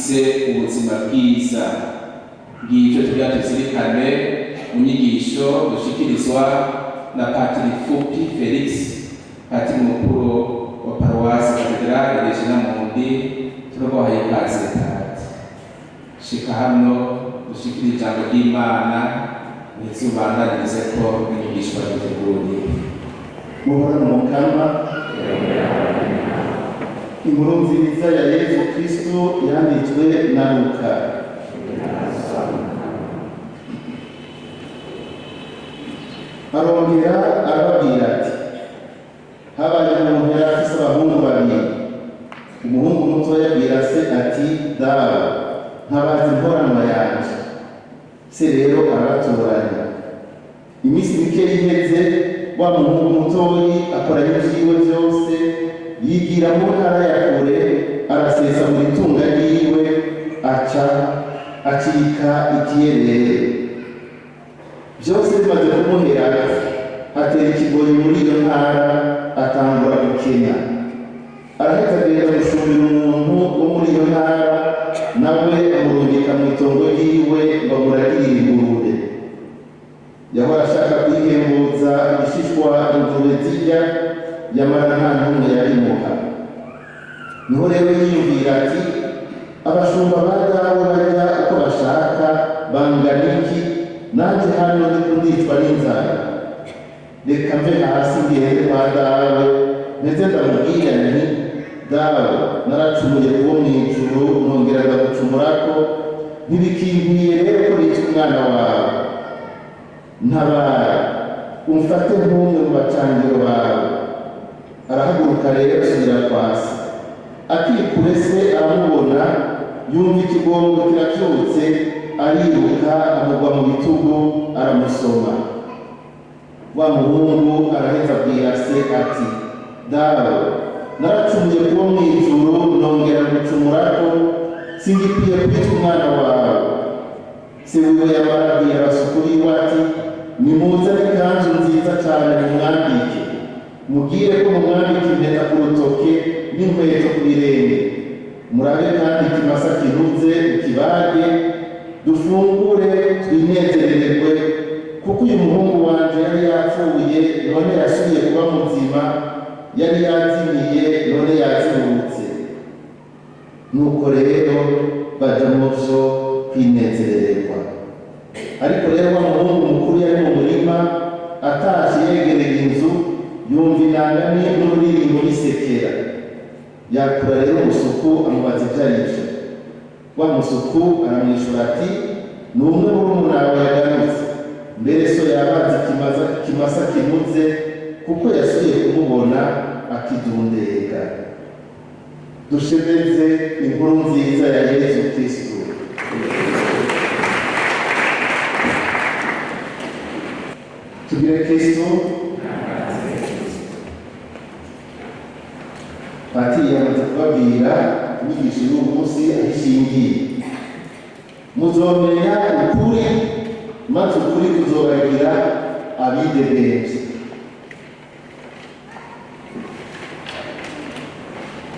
bifise ubuzima bwiza. Ngivyo tugira tuzirikane mu nyigisho dushikirizwa na Patiri Fupi Felix, patiri mukuru wa Paruwasi Katedrale Regina Mundi. Turabahaye ikaze Pati, shika hano dushikira ijambo ry'Imana ntizubandanirize ko inyigisho baduteguriye. Muhorane Mukama. Inkuru nziza ya Yesu Kristo yanditswe na Luka. Arongera arababwira ati, habaye umuntu yari afise abahungu babiri. Umuhungu muto yabwira se ati, dawe, ntabazi inkoranwa yanje. Se rero arabatoranya. Iminsi mike iheze, wa muhungu mutoyi akoranya ivyiwe vyose, yigira mu ntara ya kure, arasesa mu itunga ryiwe, acika ikiyerere. Vyose bimaze kumuhera, atera ikigoyi muri iyo ntara, atangura gukenya. Arahita agenda gushumira umuntu wo muri iyo ntara, nawe amurungika mu itongo ryiwe ngo amuragire ingurube. Yahora ashaka kwihembuza ibishishwa ingurube zirya, yamara nta n'umwe yarimuha. Niho rero yiyumvira ati, abashumba ba dawe barya uko bashaka, bangana iki? Nanje hano ndiko ndicwa n'inzara. Reka mve hasi ngende kwa dawe, ndetse ndamubwira nti, dawe, naracumuye kuwo mw'ijuru, nongera ndagucumurako, ntibikinkwiye rero ko nica umwana wawe. Ntabara, umfate nk'umwe mu bacangiro bawe. Arahaguruka rero asubira kwa se. Akikure se aramubona, yumva ikigongo kiravyutse, ariruka amugwa mu bitugu, aramusoma. Wa muhungu araheza abwira se ati, dawe, naracumuye kuwo mw'ijuru, nongera gucumurako, singikwiye kwica umwana wawe. Se wiwe yamara abwira abasuku biwe ati, nimuzane ikanzu nziza cane mumwambike, mugire ko mumwambika impeta ku rutoke n'inkweto ku birenge. Murabe kandi ikimasa kinuze ukibage, dufungure twinezerererwe, kuko uyu muhungu wanje yari yapfuye none yasubiye kuba muzima, yari yazimiye none yazimutse. Nuko rero baja mu vyo kwinezerererwa. Ariko rero wa muhungu mukuru yari mu murima, atashe yegereye inzu, yumva inanga n'ururirimbo bisekera. Yakura rero umusuku amubaza ivyo arivyo. Wa musuku aramwishura ati, ni umwe murumuna wawe yagarutse, mbere so yabazi ikimasa kinuze, kuko yasubiye kumubona akidundega. Dushemeze inkuru nziza ya Yesu Kristo. Tugire Kristo. Patiri yamaze kubabwira inyigisho y'uyu munsi aho ishingiye. Muzomenya ukuri, maze ukuri kuzobagira abidegembye.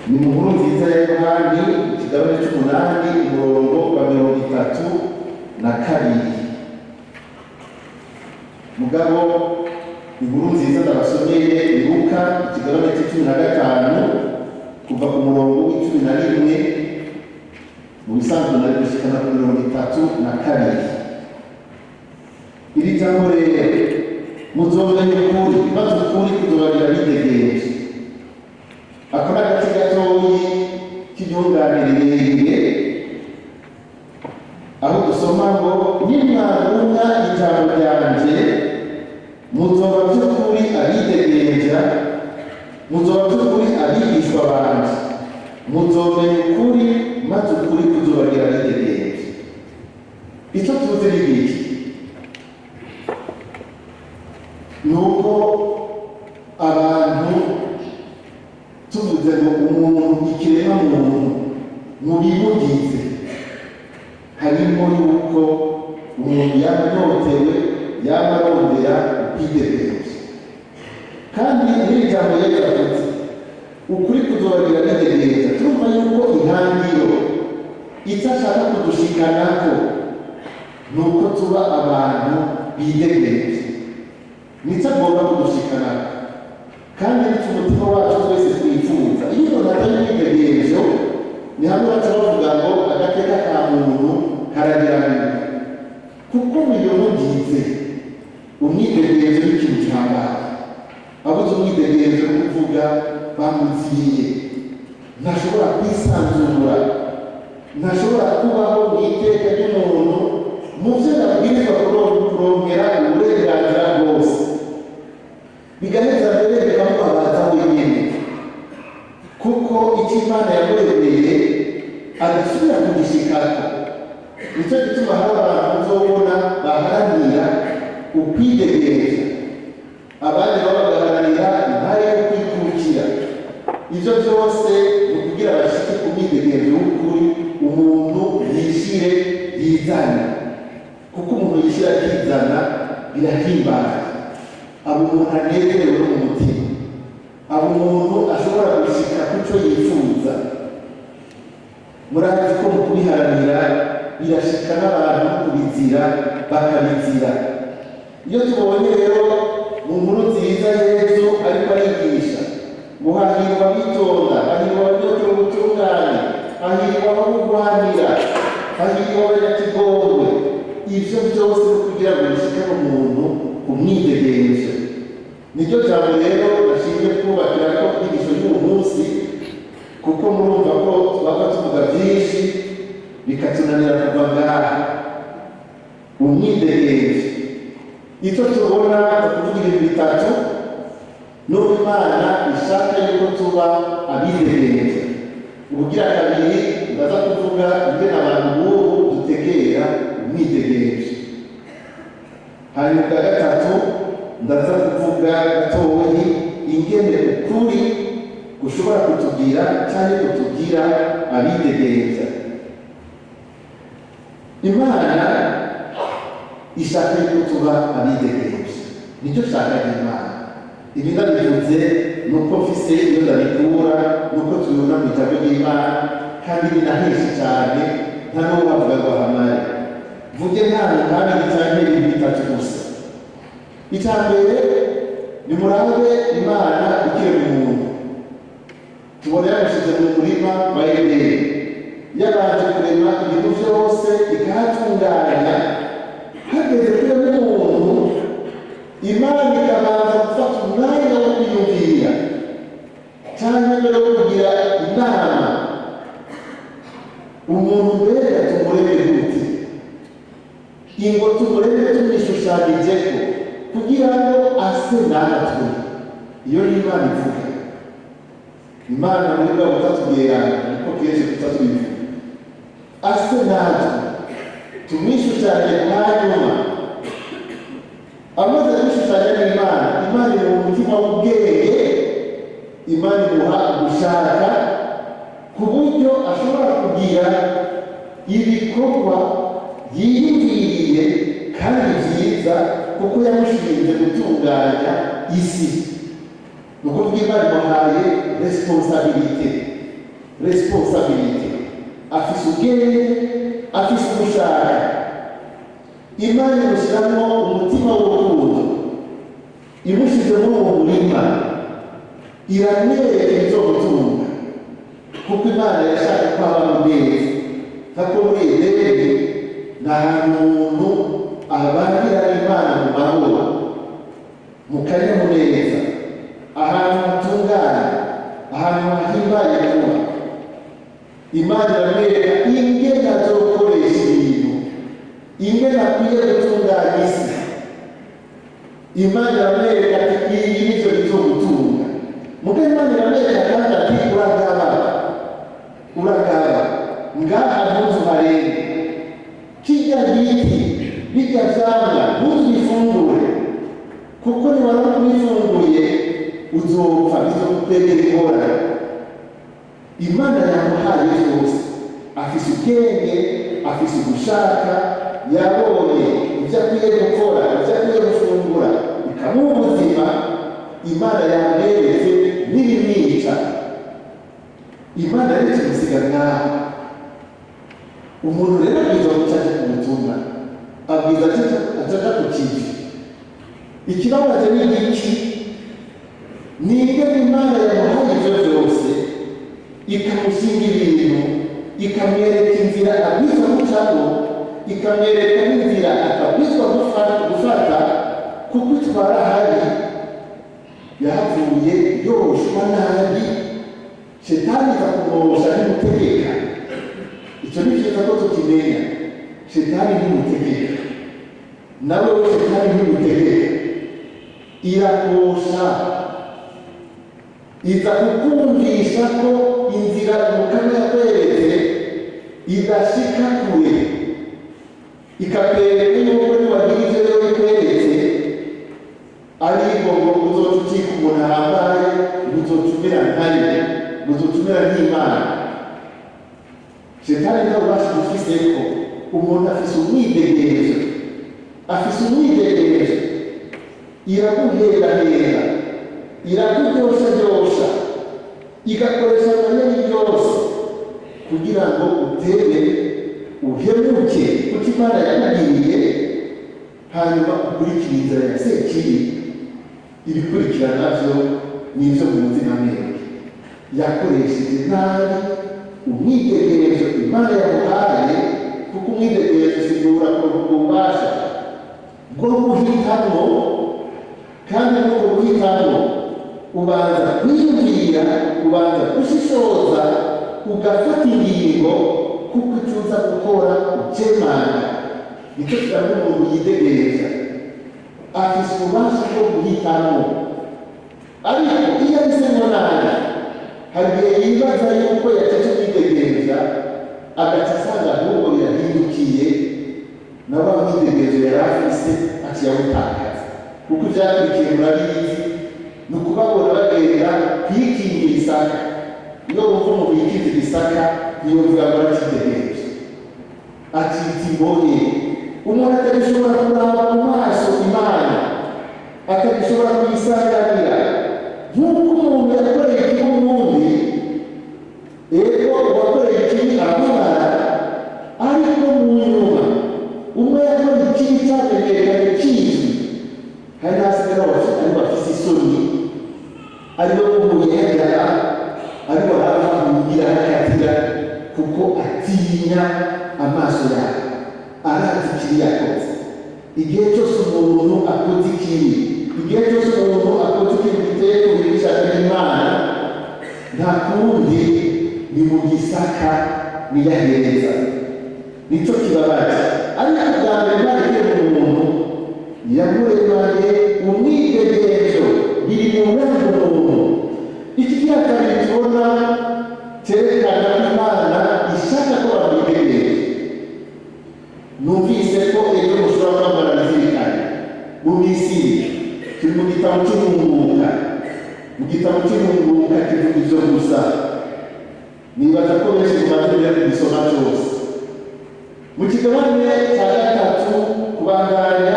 Ni mu nkuru nziza ya Yohani, ikigabane c'umunani, umurongo wa 32. Mugabo inkuru nziza ndabasomeye ni Luka, ikigabane c'15, kuva ku murongo w'11, mu bisanzwe nari gushikana ku 32. Iri jambo rero, muzomenya ukuri, maze ukuri kuzobagira abidegembye. Ako ni agace gatoyi k'iryunganire, aho dusoma ngo, nimwarumva ijambo ryanje, muzoba vy'ukuri abidegembya, muzoba vy'ukuri abigishwa banje, muzomenya ukuri, maze ukuri kuzobagira abidegembya. Ico tuzi ni iki? Nuko abantu tuvuze ngo umuntu, ikirema muntu, mu bimugize harimo yuko umuntu yaba yotewe, yaba arondera ubwidegembya. Kandi n'iri jambo Yesu avuze, ukuri kuzobagira abidegembya, turumva yuko intangiriro icyo ashaka kudushikanako ni uko tuba abantu bidegereje, nicyo agomba kudushikanako kandi nicyo umutima wacu twese twifuza. Iyo umuntu atari umwidegerezo ni hamwe baca bavuga ngo agateka ka muntu karageramiwe, kuko uyu mugize umwidegerezo w'ikintu gihambaye. Abuze umwidegerezo wo kuvuga bamuziye, ntashobora kwisanzura, ntashobora kubaho mu iteka ry'umuntu mu byo yabwirizwa kurongera uburenganzira bwose, bigaheza mbere bikamubabaza wenyine, kuko icyo Imana yamuremeye adasubira kugishikako. Nicyo gituma hari abantu uzobona baharanira ukwidegereza, abandi baba bagaharanira intare yo kwikukira. Ibyo byose ni ukugira bashike ku mwidegerezo w'ukuri, umuntu yishyire yizana, kuko umuntu yishyira akizana birahimbaye, aba umuntu anezerewe no mu mutima, aba umuntu ashobora gushika ku cyo yifuza. Murazi ko mu kubiharanira birashika n'abantu kubizira bakabizira. Iyo tubonye rero mu nkuru nziza Yesu ariko arigisha ngo hahirwa bitonda, hahirwa abanyotera ubutungane, hahirwa abamurwanira, hahirwa abanyakigongwe, ivyo byose no kugira ngo bishike umuntu umwidegereje. Niryo jambo rero bashimye kubakira ko inyigisho y'uyu munsi, kuko murumva ko twaba tuvuga byinshi bikatunanira kuva ngaha. Umwidegereje icyo tubona kuvuga ibintu bitatu, n'uko Imana ishaka yuko tuba abidegereje. Ubugira kabiri ndaza kuvuga ingene abantu b'ubu dutegera umwidegereje. Hanyuma bwa gatatu ndaza kuvuga gatoyi ingene ukuri gushobora kutugira cyangwa kutugira abidegereje. Imana ishaka yuko tuba abidegereje, nicyo shaka Imana. Ibi ndabivuze nuko mfise iyo ndabikura, nuko tubibona mu ijambo ry'Imana, kandi binahishe cyane, nta n'uwo bavuga ngo ahamare. Vuge ntabwo kandi cyane ibintu bitatu gusa. Icya mbere ni murabe Imana ikirema umuntu. Tubona yamushize mu murima wa Edeni, yabanje kurema ibintu byose ikahatunganya. Hageze kurema umuntu, Imana ikabanza gufata umwanya wo kwiyumvira cyangwa mbere yo kugira inama umuntu mbere tumureme gute, ingo tumureme tumwishushanyijeko kugira ngo ase natwe. Iyo ni Imana ivuga. Imana muri bwa butatubwirana kuko kenshi tutatubivuga, ase natwe tumwishushanye hanyuma amaze gushushanya n'Imana. Imana iri mu mutima w'ubwenge, Imana imuha gushaka ku buryo ashobora kugira ibikorwa yiyumviriye kandi byiza, kuko yamushinze gutunganya isi. Ni ukuvuga Imana imuhaye responsabilite, afise ubwenge, afise ugushaka. Imana imushyiramo umutima w'urukundo, imushyize muri uwo murima, iramwereka ibyo gutunga, kuko Imana yashaka ko habaho neza. Nk'uko muri Edeni nta muntu abangira Imana mu mahoro, mu kanyamuneza, ahantu hatunganye, ahantu hahimbaye kuba. Imana iramwereka ingene azokoresha ibintu, ingene akwiye gutunganya isi. Imana iramwereka ati iyi nicyo cyo gutunga. Muga Imana iramwereka kandi ati uragaba ngaha ntuzuharenge, kirya giti birya vyamwa ntuzibifungure, kuko niwara kubifunguye uzopfa, bizokukwegera ingorane. Imana yamuhaye byose, afise ubwenge, afise ugushaka, yabonye ibyo akwiye gukora, ibyo akwiye gufungura, bikamuha ubuzima. Imana yamweretse n'ibimwica. Imana yaretse gusiga ngaho, umuntu rero abwiza gucaca ku butumwa, abwiza acaca ku kivi. Ikibabaje ni iki? Ni ingene Imana yamuhaye ivyo vyose, ikamushinga ibintu, ikamwereka inzira abwiza gucamo, ikamwereka n'inzira akabwizwa gufata, kuko itwara hari yahavuye yoshwa nabi, Shetani ikakumosha ntimutegeka. Icyo ni cyiza ko tukimenya. Shetani ntimutegeka, nawe Shetani ntimutegeka. Irakosha, iza kukumvisha ko inzira Umukama yakweretse idashika kure, ikakwereka yuko niwagira ivyo rero ikweretse ariko ngo uzocucika umuntu ahambaye, uzocumira nkayo, uzocumira nk'Imana. Shetani nta bubasha dufiseko. Umuntu afise umwidegerezo, iraguherahera, irakuryosharyosha, igakoresha amayeri yose kugira ngo utere uhemuke kuko Imana yakugiriye, hanyuma ukurikira inzira ya sekibi. Ibikurikirana navyo nivyo muzi na mwebwe. Yakoresheje nabi umwidegerezo Imana yamuhaye, kuko umwidegerezo usigura ububasha bwo guhitamo, kandi n'ubwo guhitamo ubanza kwiyumvira, ubanza gushishoza, ugafata ingingo, kuko icyo uza gukora ukemanga. Nicyo kiranga umuntu yidegereza, afise ububasha bwo guhitamo. Ariko iyo ahisemo nabi, hari igihe yibaza yuko yacece kwitegereza, agaca asanga ahubwo birahindukiye, na wa mwitegerezo yari afise akiyawutakaza. Kuko ivyakurikiye murabizi, ni ukubabona bagenda kwikingira isaka. Iyo bumva umuntu yikingira isaka, ntiyovuga ngo arakitegereje, acitse imbohe. Umuntu atabishobora kuraba mu maso Imana, atabishobora kuyisanganira, nk'uko umuntu yakoreye ikibi uwundi, uwakoreye ikibi aramubara, ariko mu nyuma umwe yakora ikibi cyamenyekanye kizwi, hari n'asigara ari bafise isoni, aribo b'umuyegara, aribo arabahugira akatira, kuko atinya amaso yawe, arazi ikibi yakoze. Igihe cyose umuntu akoze ikibi, igihe cyose umuntu akoze ikintu giteye kubirisha Imana, nta kundi ni mu gisaka niyahereza. Nicyo kibabaje. Ariko bwa mbere Imana ikirema umuntu, yamuremanye umwidegerezo, biri mu mwanya umuntu. Iki kiya kabiri tubona cyerekana ko Imana ishaka ko bamwidegereje. Numvise ko ejo mushobora kwambara nazirikana mu Misiri, turi mu gitabo cy'Intunguka. Mu gitabo cy'Intunguka kivuga ivyo gusa. Nibaza ko benshi mumaze kugisoma cyose. Mu kigabane cya gatatu kubandanya,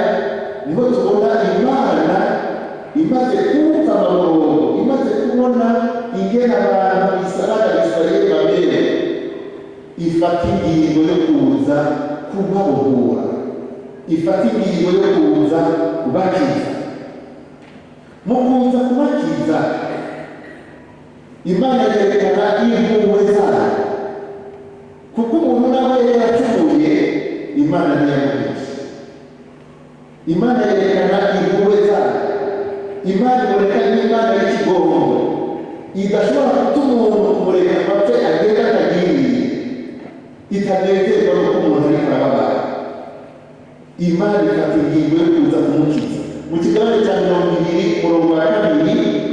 niho tubona Imana imaze kumva amaborogo, imaze kubona ingene abantu Isirayeli babere, ifata ingingo yo kuza kubabohora, ifata ingingo yo kuza kubakiza. Mu kuza kubakiza, Imana yerekana impuhwe zayo, kuko umuntu nawe yacumuye, Imana ntiyamuhisha. Imana yerekana impuhwe zayo. Imana iboneka n'Imana y'ikigongo, idashobora gutuma umuntu kumureka amapfe agenda atagiriye, itanezerwa nuko umuntu ariko arababara. Imana ifata ingingo yo kuza kumukiza. Mu kigabane cya 20 umurongo wa 2,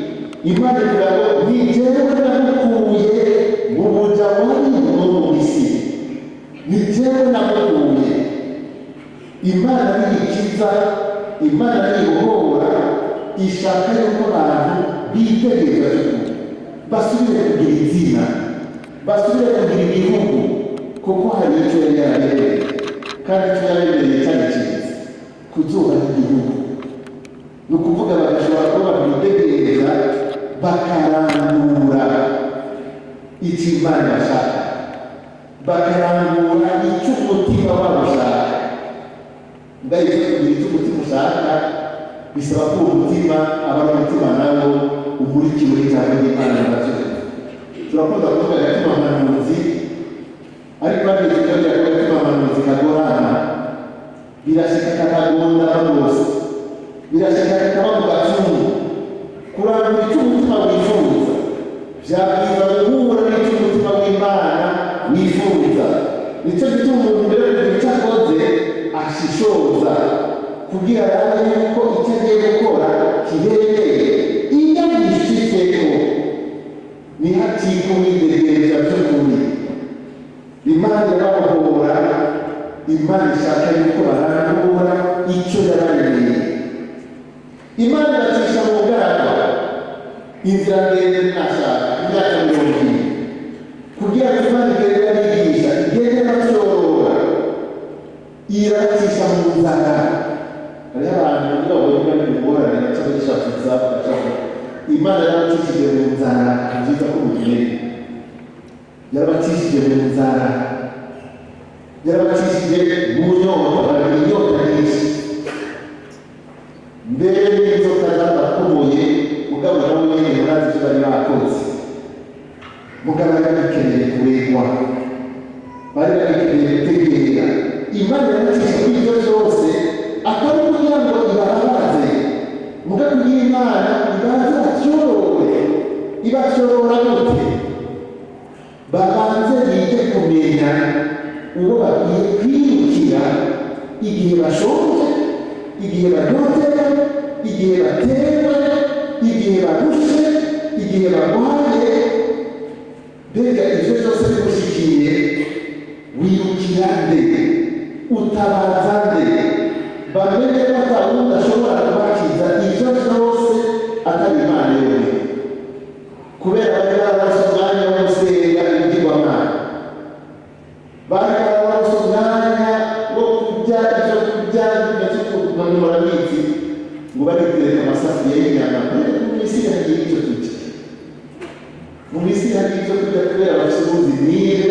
Imana ivuga ngo ni jyewe namukuye mu buja wari mu Misiri, ni jyewe namukuye. Imana niyikiza, Imana niyibohora, ishaka yuko abantu bitegereza by'ukuri, basubire kugira izina, basubire kugira igihugu, kuko hari icyo yari yabereye, kandi icyo yabereye cyane cyiza kuzubaha igihugu. Ni ukuvuga bagashobora kuba bitegereza bakarangura icyo Imana yashaka, bakarangura icyo mbwa ivyo kugira icyo umutima ushaka bisaba ko uwo mutima aba ari umutima nawo umurikiwe n'ijambo ry'Imana n'abaturage. Turakunda kuvuga agatima mpanuzi, ariko hageze ikibazo agatima mpanuzi kagorana, birashika kakagondana rwose, birashika kakaba mu gacumu. Kurangura icyo umutima wifuza vyabwiza guhura n'icyo umutima w'Imana wifuza. Nico gituma umuntu mbere yo kugira icyo akoze ashishoza kugira arabe yuko icyo agiye gukora kibereye. Iyo agishitseko nihatika umwidegemvya vy'ukuri. Imana irababohora, Imana ishaka yuko barangura icyo yabaremeye. Imana iracisha mu bwato inzira ndende ntashaka imyaka 20 kugira ngo Imana igende abigisha igende batyorora, iracisha mu nzara. Hariho abantu babonye bari mu ngorane baca bishakisha bagashaka. Imana yarabacishije mu nzara nziza ko mugire, yarabacishije mu nzara, yarabacishije mu nyota, bari inyota nyinshi, mbere y'inzoka zadakomoye. Mugabo nawe nyine murazi icyo bari bakoze. Mugabo bari bakeneye kuregwa, bari bakeneye gutegera. Imana yaracisha kuri ibyo byose atari kugira ngo ibabaze. Mugabo y'Imana ibaza batyorore, ibatyorora gute? Babanze bige kumenya uwo bagiye kwirukira igihe bashonje, igihe banyotewe, igihe batewe, igihe barushe, igihe barwaye. Mbega ivyo vyose bigushikiye, wirukira nde? Utabaza nde? Bamenye ko atawundi ashobora kubakiza ivyo vyose atari Imana yonyene. Kubera bari bararonse umwanya wo gusenga ibigirwamana, bari bararonse umwanya wo kurya ivyo kurya bimeze ukuntu murabizi, ngo baritereka amasafuriya y'inyama. Mu misi hari ivyo turya, mu misi hari ivyo turya kubera bafite ubuzimire,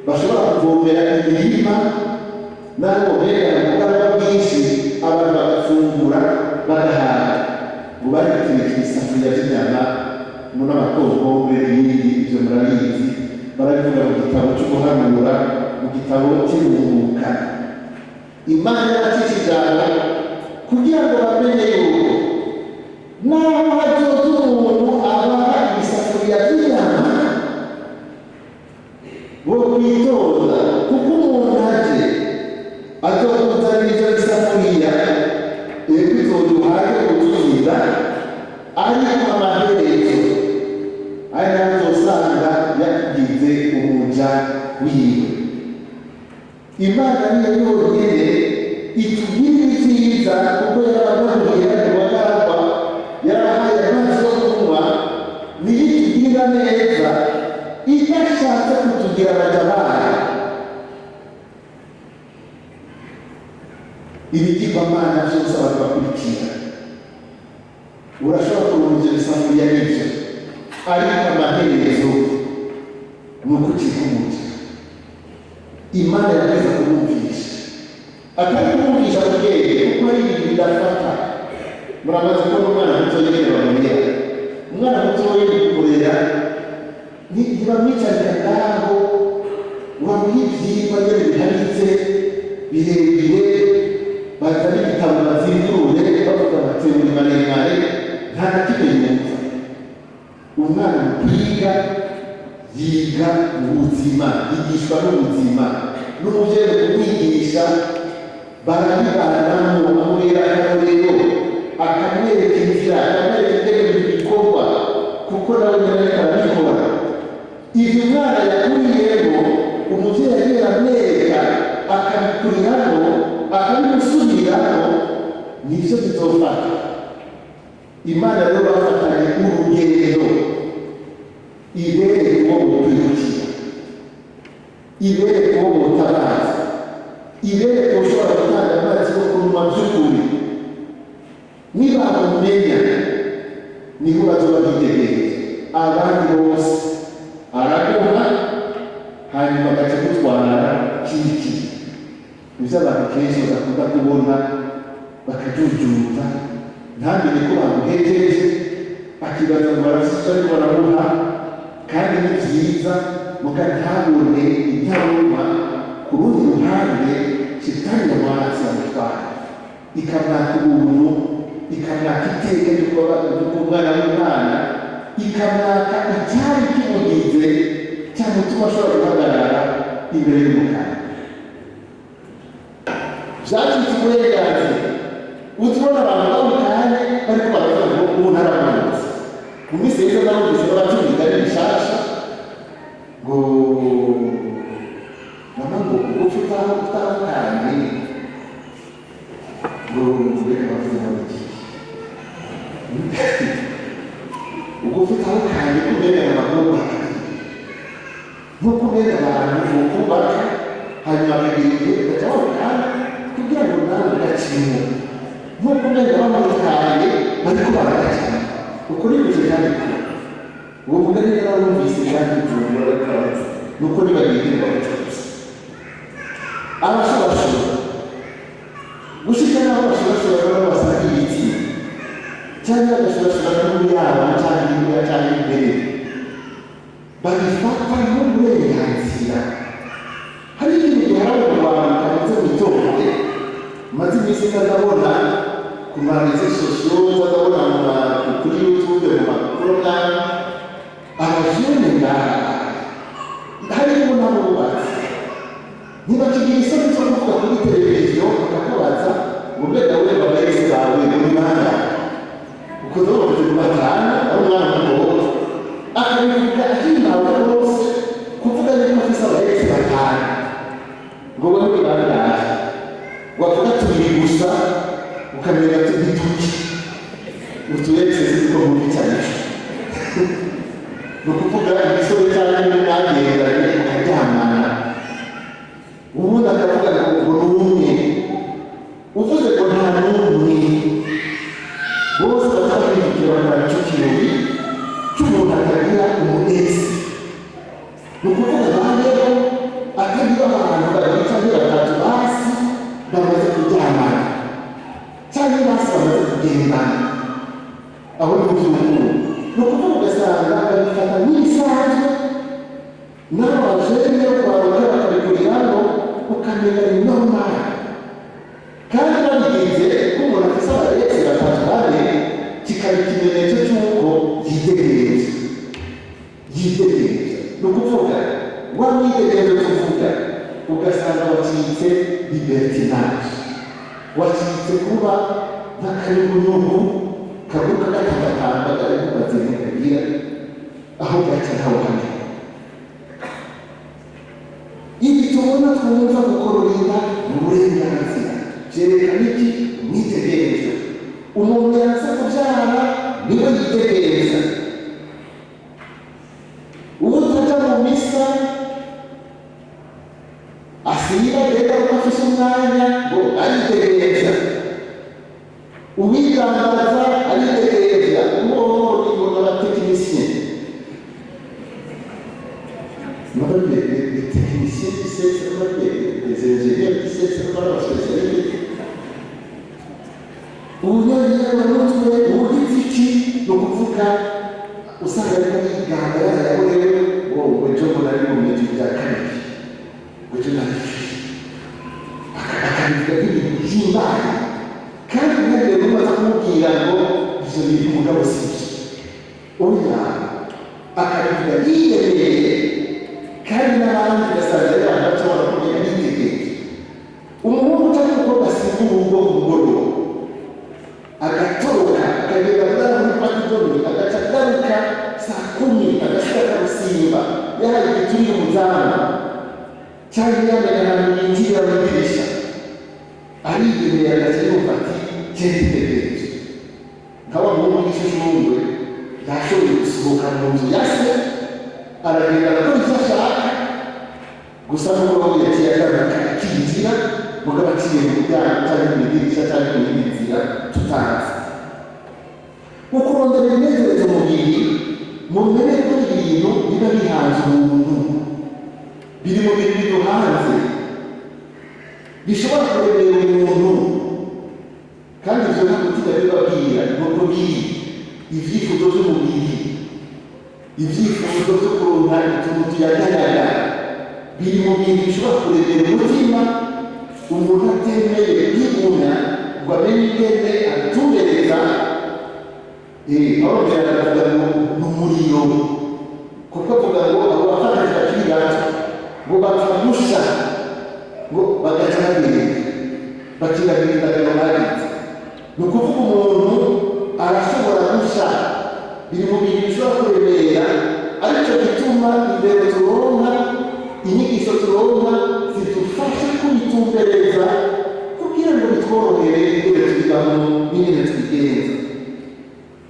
bashobora kuvomera imirima naho bera ubukara bwinshi, abantu bagafungura bagahaga. Ngo baritereka isafuriya z'inyama mu n'amakokobe n'ibindi, ivyo murabizi, barabivuga mu gitabo cy'uguhanura, mu gitabo cy'uruhuka. Imana yaracisha ijambo kugira ngo bamenye yuko naho hazoza umuntu abaha ibisafuriya by'inyama bo kwitonda, kuko umuntu aje azokuzanira ivyo bisafuriya bizoduhaye kuturinda, ariko amaherezo ari naho uzosanga yakugize umuja wiwe. Imana niyo yonyene itubwira ivyiza, kuko yarababwiye abagaragwa, yarabahaye amazi yo kunywa. Niyo itubwira neza idashatse kutugira abaja bayo. Ibigirwamana vyose abantu bakurikira, urashobora kurunga ivyo bisafuriya n'ivyo, ariko amaherezo ni ukucika umuja. Imana yageza kumwumvisha, akakumvisha ubwenge, kuko hari ibintu bidafata. Muramaze kubona umwana mutoya nyene bamurera, umwana mutoya kumurera ntibamwicarira ngaho, uramuha ivyigwa nyene bihanitse birebire, bazana igitabo bazindure bavuga bati muri maremare, nta na kimwe yumva. Umwana mukwiga yiga mu buzima, yigishwa n'ubuzima, n'umuvyeyi kumwigisha barabibanamo, amurera akarorero, akamwereka inzira, akamwereka ingene bikorwa, kuko nawe nyene arabikora. Ivyo umwana yakuriyemo, umuvyeyi agiye aramwereka, akabikuriramo, akabimusubiramo, nivyo bizofata. Imana rero bafatanye urugendo, ibereke uwo mukwirukira, ibereke uwo mutabaza, ibereke ushobora gutanga amazi yo kunywa by'ukuri. Nibamumenya niho bazoba bitegereza. Abandi bose araguha, hanyuma agaca gutwara kiki ibyo abantu kenshi badakunda kubona bakajujuta ntamenye ko bamuhejeje akibaza ngo barafite ariko baramuha kandi ni byiza muga ntabone intaruma ku rundi ruhande shitani yamwatsi amutwara ikamwaka ubuntu ikamwaka iteka ry'umwana w'Imana ikamwaka icyari kimugize cyamutuma ashobora guhagarara imbere y'umukara byacitse uburenganzira utubona abantu bamukanye bariko baravuga ngo umuntu aramanutse mu minsi yose narumvise baracumiga ari bishasha ngo mama ngo upfa utamukanye ngo reka bavuze ngo iki ubwo ufite aho kanye kumenya amakuru nk'uko umenya abantu ukubaka hanyuma akagira igihe ugaca wabukana kugira ngo nawe ugakimwe nk'uko umenya bamutwaye bariko baragakina ukuri ibyo kandi kure uwo mugani narumvise kandi ijuru barakaza nuko nibagiye babacuruza abashobora gushika n'aho bashobora basanga ibiti cyangwa agashobora n'umuyaba cyangwa imbuga cyangwa imbere babifata nk'uburenganzira hari ikintu giharabura mu bantu kamaze witonde maze iminsi ndabona ku marezo sosiyo ndabona kuri YouTube mu maporogaramu abajene ngaha harimo n'abubatsi ntibakigira isoni cyo kuvuga kuri televiziyo bakakubaza ngo mbega we babayise bawe muri banda uko dobo kubatana ari umwana w'umukobwa akabivuga ahimbawe rwose kuvuga yuko afise abayise batanu ngo we muri banda wavuga tubiri gusa ukamenya ati ntituki utuyetse ziko mubi cyane ni ukuvuga imisoro cyangwa n'imwagendanye ukaryamana ubundi akavuga ngo n'umwe uvuze ngo nta n'umwe bose batabwirikira bakora cyo kirori cy'umuntu atagira umugezi ni ukuvuga baheho atagira abantu babiri cyangwa batatu basi bamaze kuryamana cyangwa basi bamaze kugendana aho ni mu by'ukuri ni ukuvuga ugasanga babifata nk'ibisanzwe n'abajene baruka bakabikuriraho ukamenya ni normal kandi babigize k'umuntu afise abayetse batatu bane kikaba ikimenyetso cy'uko yitegereza ni ukuvuga wa mwitegerezo tuvuga ugasanga wacitse libertinage wacitse kuba nk'akanyugunyugu kaguka gatagatamba kari kubaze nekagira aho gaca ntawe hamwe ibi tubona twumva gukororera mu burenganzira byerekana iki mwitegereza umuntu yaza kubyara niwe yitegereza uwo utajya mu misa asiba rero ko afise umwanya ngo aritegereza uwigangaza aritegereza uwo ni abatekinisiye les techniciens du sexe, les ingénieurs du sexe, la spécialité. Ubunyonyi n'umutwe ubudifiki no kuvuga usanga ari iganga yakorewe wowe cyo muri mu bintu bya kabiri cyo nari akabivuga ibintu by'imana kandi ntabwo rumaze kumubwira ngo ibyo bintu umugabo sibyo oya akabivuga yiyemeye kandi n'abandi ugasanga ari abantu bashobora kumenya n'itegereje umuhungu cyangwa umukobwa asiga urugo ku mugoroba agatoroka akagenda kudara muri patidoni agaca agaruka saa 10 agasiga akarusimba yahaye igituri umuzamu cyangwa yamenya ahantu yinjira mu idirisha arigendeye agaca yumva ati genda itegereje nka wa muhungu w'ishishungwe yashoboye gusohoka mu nzu ya se aragenda akora icyo ashaka gusa n'uko yagiye agaruka akinjira mugabo aciye mu muryango cyangwa mu idirishya cyangwa mu yindi nzira tutazi ukurondera ibinezereza umubiri mumenye ko ibintu biba bihanze umuntu biri mu bintu biduhanze bishobora kuremera umuntu, kandi ibyo ntabwo tujya bibabwira nuko biri ibyifuzo by'umubiri, ibyifuzo byo kuronka utuntu tuyaganaga biri mu bintu bishobora kuremera umutima umuntu atemeye kwigumya ngo amenye ingene abitumbereza. Ababwira bakavuga ngo ni umuriro, kuko avuga ngo abo bafatanyije bakiri bato ngo bapfagusha ngo bagaca babireka bakiragirira bagize. Ni ukuvuga umuntu arashobora gusha, biri mu bintu bishobora kuremera, aricyo gituma imbere turonka inyigisho turonka zidufasha kubitumbereza kugira ngo bitworohere ingene tubigamo n'ingene tubigenza.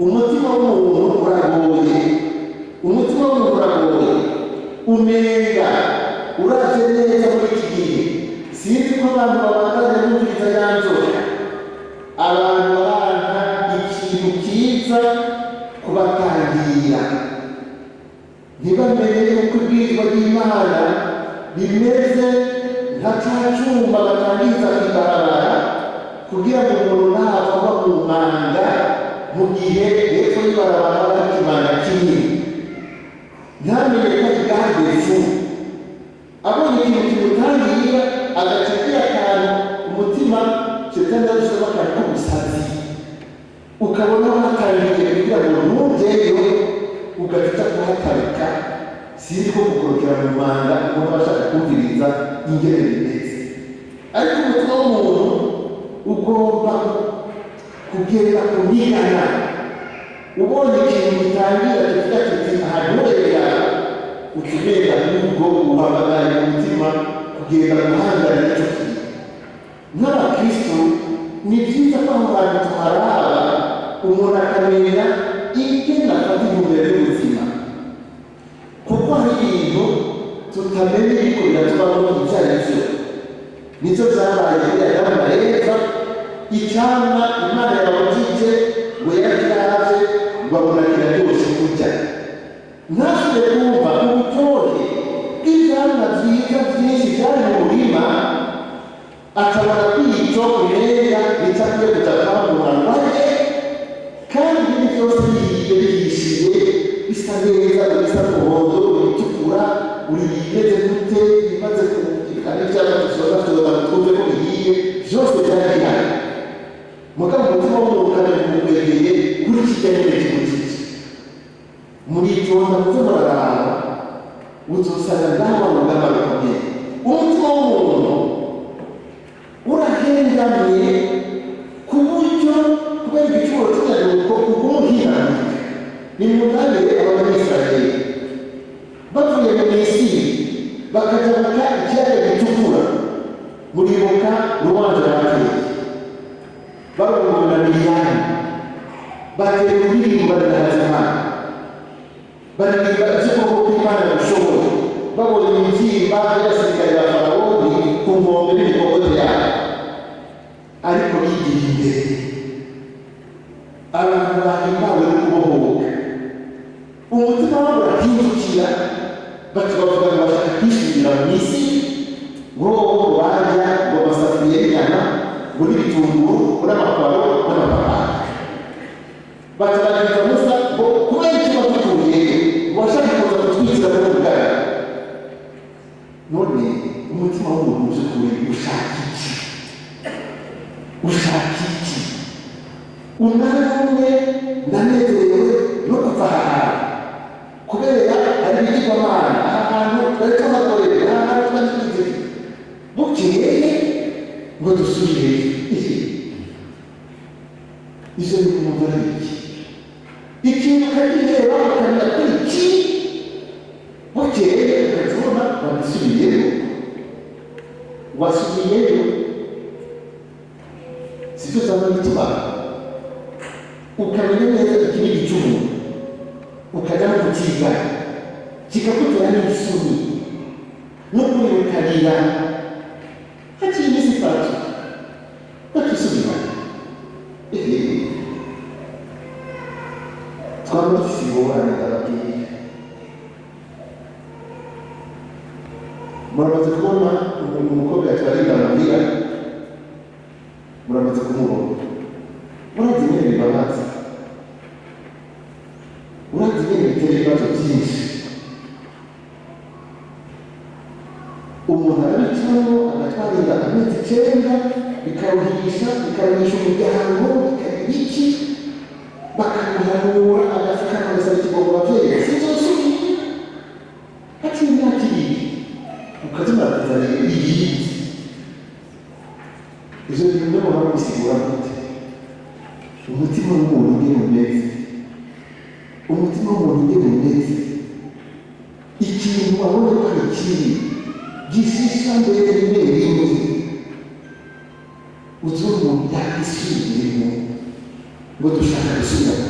Umutima w'umuntu uragoye, umutima w'umuntu uragoye, umenga uravye neza muri iki gihe. Sinzi ko abantu babandanya bumviriza ya nzoka, abantu baranka ikintu kiza kubatangira, ntibamenye yuko ibwirizwa ry'Imana bimeze nka ca cuma batangiza kw'ibarabara kugira ngo umuntu ntava mu manga mu gihe hepfo y'ibarabara hari ikimanga kinini, ntamenye ko ari garde-fou. Abonye ikintu kimutangira agaca agira akantu umutima shetani arushaho akantu k'ubusazi, ukabona watangiye kugira ngo ntujyeyo, ugahita kuhatarika. Sinzi ko gukorokera mu manga umuntu aba ashaka kumviriza ingene bimeze, ariko umutima w'umuntu ugomba kugenda kunigana. Ubonye ikintu gitangira kivuga kiti ahantu hera, utugenda n'ubwo uhamagara umutima kugenda guhangana n'icyo kintu. Nk'abakristo ni byiza ko aho hantu tuharaba umuntu akamenya ingene afata intumbero y'ubuzima, kuko hari ibintu tutamenye ariko biratubamo ibyo ari byo. Nicyo byabaye kuri Adamu na Eva, icyamwa Imana yababujije ngo yakiraze ngo abona kiraryoshe kurya, ntashobore kumva uburyohe bw'ivyamwa vyiza vyinshi vyari mu murima, akabona kw'icyo birenga bica kure kuja kwamura ngo arye, kandi ibindi vyose bihiye bihishije bisa neza, bisa n'umuhondo, bitukura, buri bimeze gute, bimaze kandi vyaba dushobora twumve ko bihiye, vyose vyari bihari. Mugabo umutima w'umuntu ukamenya kuri kirya nyene kimujije. Muri ivyo ndamuze muraraba uzosanga ngaho urugamba rukomeye. Umutima w'umuntu urahengamye ku buryo kubera igicuro cy'inyaruko kumuhiranira. Nimugabire abanyisirayeli bavuye mu Misiri bakajabuka ikiyaga gitukura, muribuka rubanza bateye barumuna Miriyamu, bateye kuririmba Imana, baririmba ivy'ukuboko kw'Imana bishoboye, babonye imivyimba y'abasirikare ba Farawoni ku nkombe n'imigogoto yabo, ariko bigiye imbere. Abantu bahimbawe no kubohoka, umutima wabo urahindukira, bati bavuga ngo bashaka kwisubira mu Misiri, ngo barya ngo amasafuriya y'inyama, ngo n'ibitunguru, ngo n'amaparo n'amapapari. Bati bagiza Musa ngo kubera iki wadukuyeyo, ngo bashaka kuza kutwizira no kugara. None umutima w'umuntu by'ukuri ushaka iki? Ushaka iki? Umwana umwe ndanezerewe no kuva ahantu kubera ari ibigirwamana, aha hantu bariko bakorera, aha hantu twagize bukeye ngo dusubireyo. Ivyo ni kumva ari iki? Ikintu ukagiheba ukamenya ko iki, bukeye ukazibona wabisubiyeyo. Wasubiyeyo sivyo usanga bitubara, ukamenya neza ikindi gicumuro, ukajya no kukiga kikakutera n'isoni n'ukuri ukarira haciye iminsi itatu bakisubira. Twaba dufise ingorane ndababwira, muramaze kubona umukobwa yatwarira muhira muramaze kumubona urazi nyine bibabaza urazi nyine bitera ibibazo byinshi umuntu arabicamo agatwarira amezi 9 bikaruhisha umuryango bikagira iki bakamuhanura agafukana agasaba ikigongo ababyeyi sinzosubire haciye imyaka ibiri ukazimara kuzanira iyindi ivyo bintu ndimo narabisigura gute umutima w'umuntu ngene umeze umutima w'umuntu ngene umeze ikintu wabona ko ari kibi gishisha mbere rimwe uzura umuntu yagisubiremo ngo dushaka gusubira mu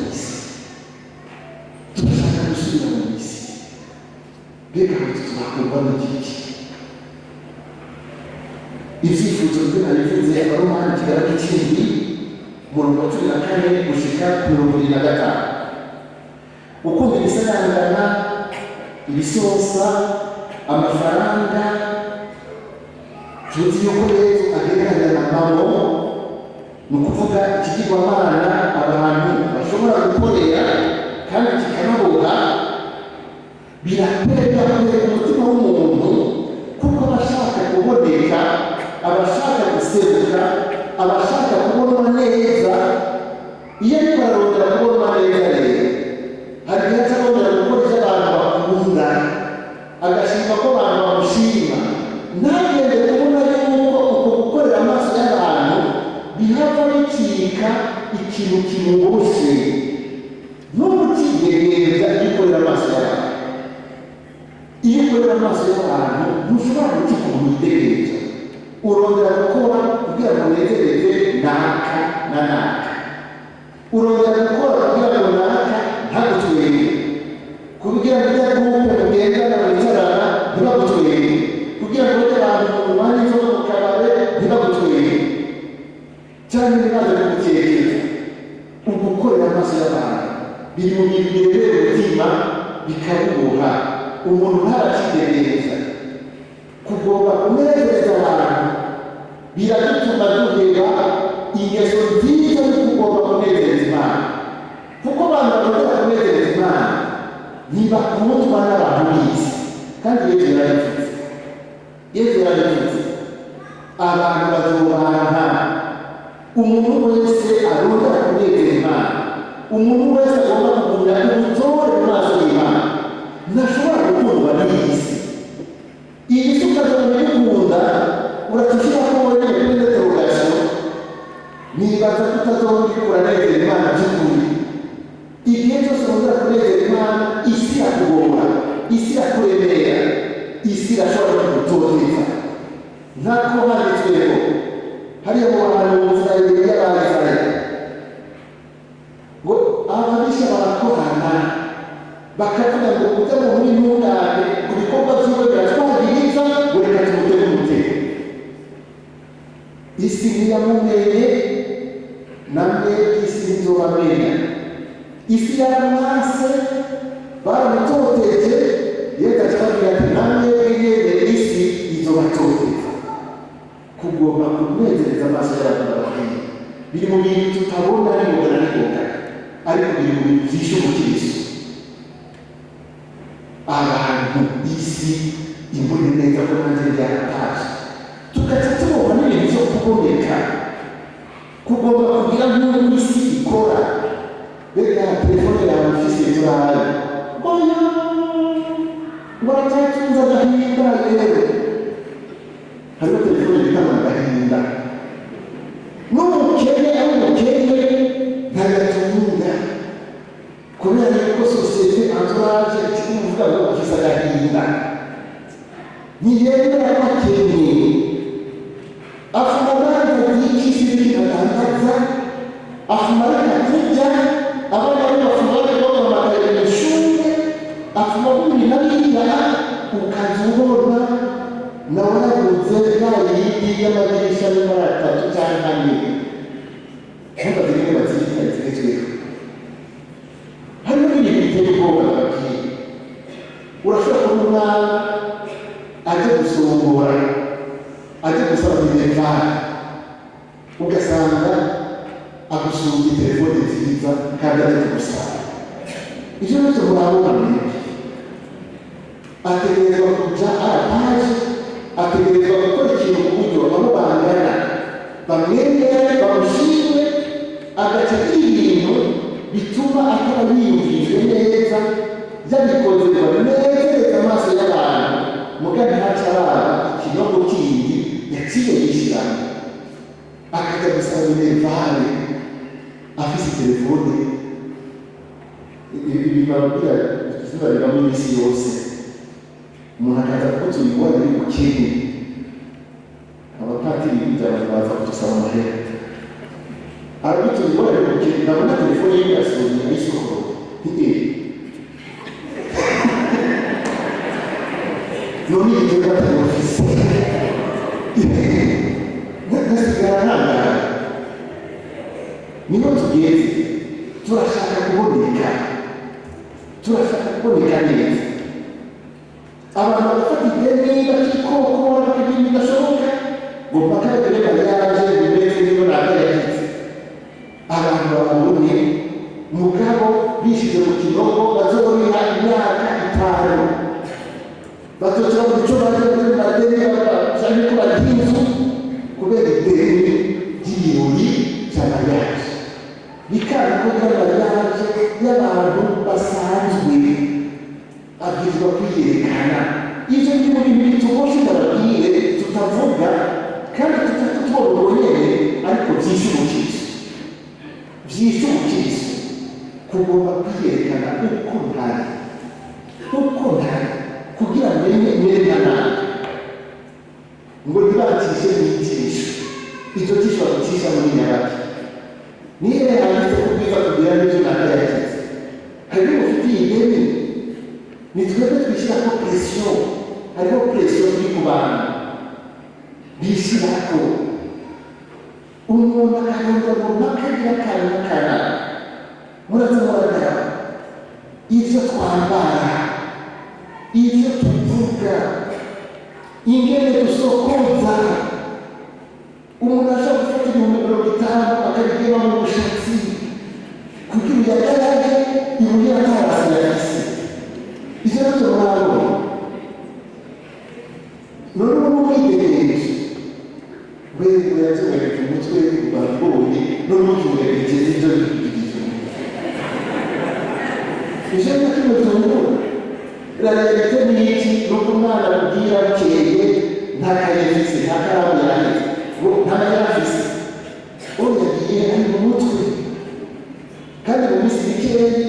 isi mbega ngo tuzakorwa n'igiki ibyifuzo byo nabivuze abaromani kigara k'ikindi murongo wa 14 gushika ku 25 ukumva ibisarangana ibisosa amafaranga tuzi yuko Yesu agereranya na mamo ni ukuvuga ikigirwamana abantu bashobora gukorera kandi kikanaboha biratera umutima w'umuntu kuko abashaka kuboneka abashaka guseruka abashaka kubonwa neza iyo ariko ararondera kubonwa neza rero hari igihe atarondera gukora ibyo abantu bakunda agashima ko abantu bamushima ntagende kubona yuko uko gukorera amaso y'abantu bihava bicika ikintu kimuboshe n'umukigereza iyo ukorera amaso y'abantu iyo ukorera amaso y'abantu ntushobora gucika umuntu yitegereza urondera gukora kugira ngo unezereze naka na naka urondera gukora kugira ngo naka ntagutwenge kugira ngo ujya guhuka mugendana mwicarana ntibagutwenge kugira ngo ujye abantu mu mwanya inzoga mu kabare ntibagutwenge cyangwa ibibazo byo gukereza ugukorera amaso y'abantu biri mu bintu birebera umutima bikabuha umuntu ntabakigereza kugomba kunezeza abantu biradutuma duheba ingeso nziza yo kugomba kunezeza Imana kuko abantu bagomba kunezeza Imana ntibakundwa n'abantu b'isi kandi Yesu yarabivuze abantu bazobanka umuntu wese arondera kunezeza Imana umuntu wese agomba kugumya ubutore mu maso y'Imana ntashobora gukundwa n'isi iyi si ukazabona gukunda uratushyira ko wowe kuri interogasiyo nibaza ko utazongera kunezeza Imana by'ukuri igihe cyose wongera kunezeza Imana isi irakugora isi irakuremera isi irashobora kugutoteza nk'uko handitsweho hariya mu bahanuzi y'Abisirayeli ngo ababisha barakorana bakavuga ngo ujya mu ntungane ku bikorwa by'iwe biratwagiriza ngo reka tumutege umutego isi ntiyamumenye namwe isi ntizobamenya isi yaramwase baramutoteje Yesu akababwira ati namwe mwiyemere isi izobatoteza kugomba kunezereza amaso y'abantu biri mu bintu tutabona n'ibona ariko biri mu bintu byishe umukristo abantu isi imbone neza ko nanjye byarataje tugaca tubona n'ibintu byo kuboneka kugomba kugira nk'uko isi ikora bega telefone yawe ufise turahaye oya waracyatunze agahinda rero hariho telefone bitanga agahinda n'umukene ari umukene ntagatunga kubera yuko sosiyete entourage ikimuvuga ngo afise agahinda ntiyemera ko akennye afuma ntabwo yikisi bikagaragaza afuma reka kurya abana be bafuma reka bamamagaye mu ishuri afuma buri na biriya ukaza ubona nawe yaguze yayindi y'amadirisha y'amara 3 cyangwa 4 nkuko zirimo bazirika zigezweho hariho n'ibintu biteye ubwoba babwiye urashobora kubona umwana ajya gusombora gusaba minervari ugasanga agusumbye telefone nziza kandi ari kugusaba. Ivyo navyo murabona mwebwe, ategerezwa kuja arapaje, ategerezwa gukora ikintu ku buryo abo bangana bamwemere bamushime, agaca ibintu bituma ataba yiyumvijwe neza, yabikozerwa neza amaso y'abantu, muga ntaca araba ikinogo kindi yaciye yishiramo, akaja gusaba minervari afise telefone. Ibi babwira tuzibarira mu isi yose, umuntu akaza kuko tuyibona ari bukene, abapatiri b'inzara baza kudusaba amahera, ariko tuyibona ari bukene, ndabona telefone ye yasohoye ayisokoro none ibyo batari bafise ngasigara ntangara. Niho tugeze, turashaka kuboneka, turashaka kuboneka neza. Abantu bagafata ideni bakikokora bakagira bidashoboka ngo mpaka bagere mariage bimeze niyo ntabwo yagize. Abantu babonye mugabo bishize mu kinogo bazobona imyaka 5 batoca mu cyo baje muri madeni cyane ko baginzu kubera ideni ry'ibirori bya mariage. Bikaba ko mariage y'abantu basanzwe abwirizwa kwiyerekana. Ivyo ni mu bintu bitugoshe ndababwire tutavuga kandi tutatubonye, ariko vyishe umukiriso, vyishe umukiriso. Kugomba kwiyerekana uko ntari, kugira mwereka nabi ngo ntibacishe mw'ijisho. Icyo jisho bagucisha muri nyabaki niyo yanditse kubwiza kugira n'ibyo ntabwo yagize. Hariho ufitiye ideni, ni twebwe twishyirako presiyo. Hariho presiyo iri ku bantu bishyirako, umuntu akayumva ngo ntakagira akantu n'akana. Muraza muraga ivyo twambara, ivyo tuvuga, ingene dusokoza. Umuntu ashobora gufata 50 akabigema mu bushatsi kugira uyagaraje ibuye atarasi yafise. Ivyo navyo murabona, none umuntu mwitegereje wewe yazobereka umutwe ubabonye none utugereje ivyo ivyo nakimwe tungura rarete n'iki nuko umwana abwira bukeye ntakayefise ntakaramu yaraheze ntamayafise yagiye ari mu mutwe kandi mu minsi mikeyi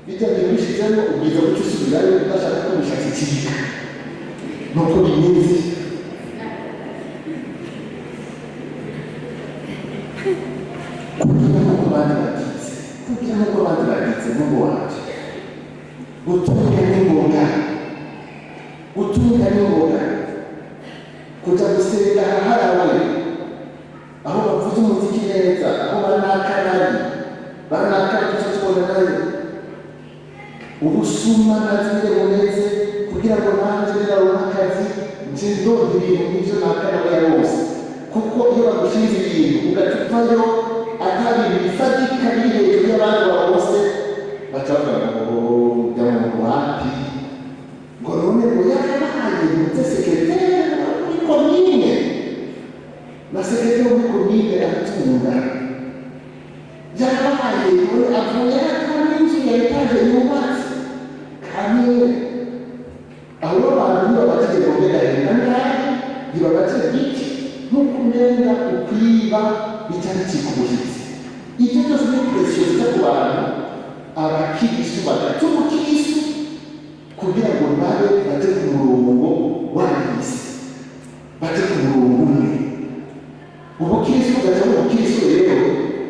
bitagiye bishizemo ubwiza buco usubirayo udashaka ko umushatsi ukirika nuko bimeze. kugira ngo abandi bagize n'ubu wacu gutunga n'ingoga kuja gusenga harawe aho bavuze umuziki neza, aho baranakari tuca tubona nayo ubusuma nazire buneze kugira ngo nanje niraronka akazi nje ndonda ibintu n'ivyo nakanawe yose, kuko iyo bagushinze ibintu ugacupayo atari bifatika biri hejuru y'abandi bose bacavuga ngo ujya mu wapi ngo none ngo yarabaye mute sekreteri muri komine na sekreteri muri komine aratunga yarabaye muri avuye kandi inzu ya etaje yubatse kandi aho abantu niba bategeka kugerageza ngaho niba bategeka iki nk'uko umenga ukwiba bitari kikubuhizi. Ivyo byose ni presiyo zita ku bantu abakirisu bagata umukirisu kugira ngo nabe baje ku murongo w'abisi, baje ku murongo umwe. Ubukirisu ugaca mu bukirisu rero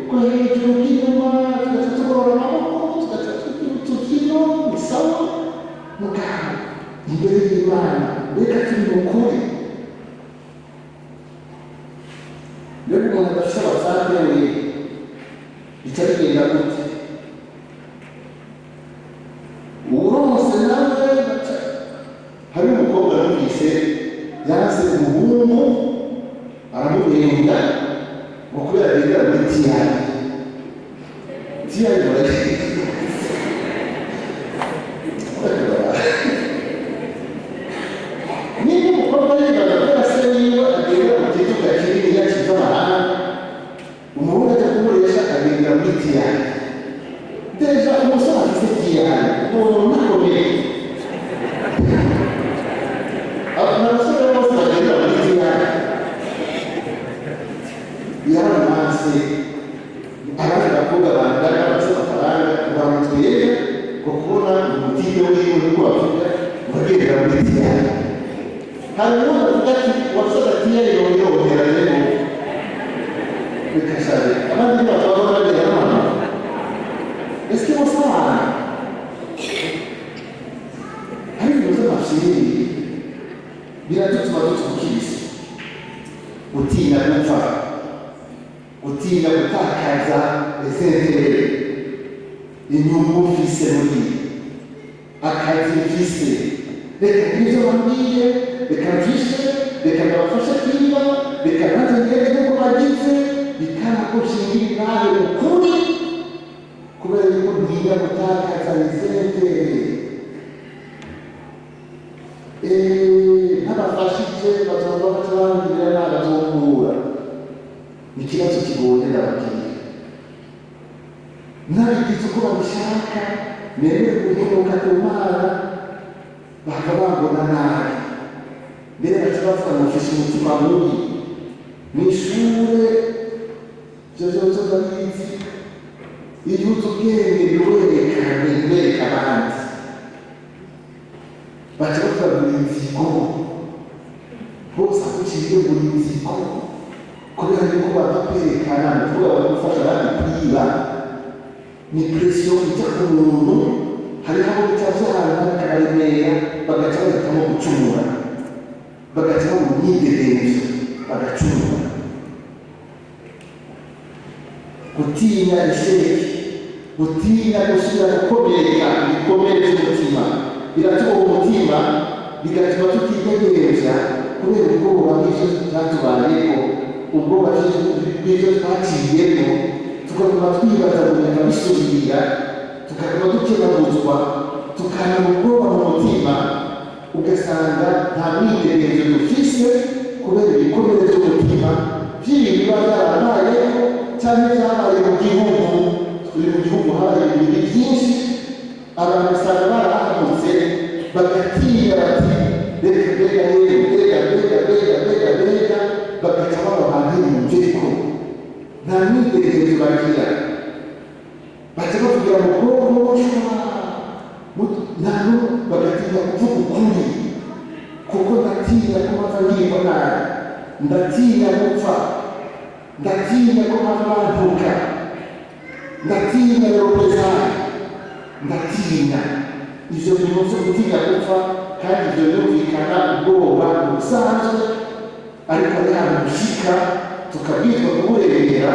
ko hejuru bw'inyuma tugaca tugorora amaboko tugaca tugira utukino bisawa mugabo imbere y'Imana reka turi mu kuri. Rero umuntu adafise abasare we bitarigenda gute uronse nawe hari umukobwa numvise yarase umuhungu aramurenga ngo kubera agendera muri tiyari mureke niba umukobwa yibaza ko se niba agendera mu gituga kinini yakize amahanga umuhungu ajya kumuresha agendera muri tiyari deja umusore afite tiyari umuntu unakomeye abasore bose bagendera muri tiyari yaramase abandi bakobwa bangana abasaba amafaranga bamutwera ngo kubona umutindo wiwe niko bavuga bagendera muri tiyari hari umuntu avuga ati wasore tiyari yongera rero bikashaje abandi bakaba bagera hano ese musana hari ibintu by'amafilimi biradutuma dutubukiriza gutinya gupfa gutinya gutakaza esentere inyungu mfise muri akazi mfise reka n'ibyo bambwiye reka mfishe reka ndabafashe kwiba reka nanjye ngere nk'uko bagize bikaba ko nshingira nawe ukuri kubera yuko ntinya gutakaza esentere n'abafashije bazova batubangirira n'abatungura ni ikibazo kigoye ndababwira nabigize uko babishaka nemewe guheruka ku mana bakabambona nabi mbere bakibavuga ngo mfishe umutima mubi mu ishure ibyo byose ndabizi iyo uzi ubwenge biwerekane bibereka abandi baca bavuga buri nzigo bose akurikije buri nzigo kubera yuko bakwerekana ni ukuvuga bari gufasha abandi kwiba ni presiyo ijya ku muntu hariho abo bica byahana bakabaremera bagaca bahitamo gucumura bagaca mu myidegenzo bagacumura gutinya isheki gutinya gusubira gukomereka ibikomere by'umutima biratuma umutima bigatuma tutitegereza kubera ubwoba bw'ibyo byatubayeho ubwoba bw'ibyo twaciyemo tukaguma twibaza kumenya bisubira tukaguma dukebaguzwa tukamenya ubwoba mu mutima ugasanga nta myidegenzo dufise kubera ibikomere by'umutima by'ibintu biba byarabayeho cyane byabaye mu gihugu turi mu gihugu habaye ibintu byinshi abantu usanga barahagutse bagatinya bati reka mbega bagaca babahantu ibintu by'iko nta myidegenzo bagira baca bavugira mu bwonko ntabwo bagatinya kuvuga ukuri kuko ndatinya ko mpava ngirwa nabi ndatinya gupfa ndatinya ko mpava bantuka ndatinya ropezaye ndatinya ivyo bintu vyo gutinya gupfa kandi ivyo birumvikana ubwoba busanzwe ariko ari ahantu dushika tukabwirwa kuburengera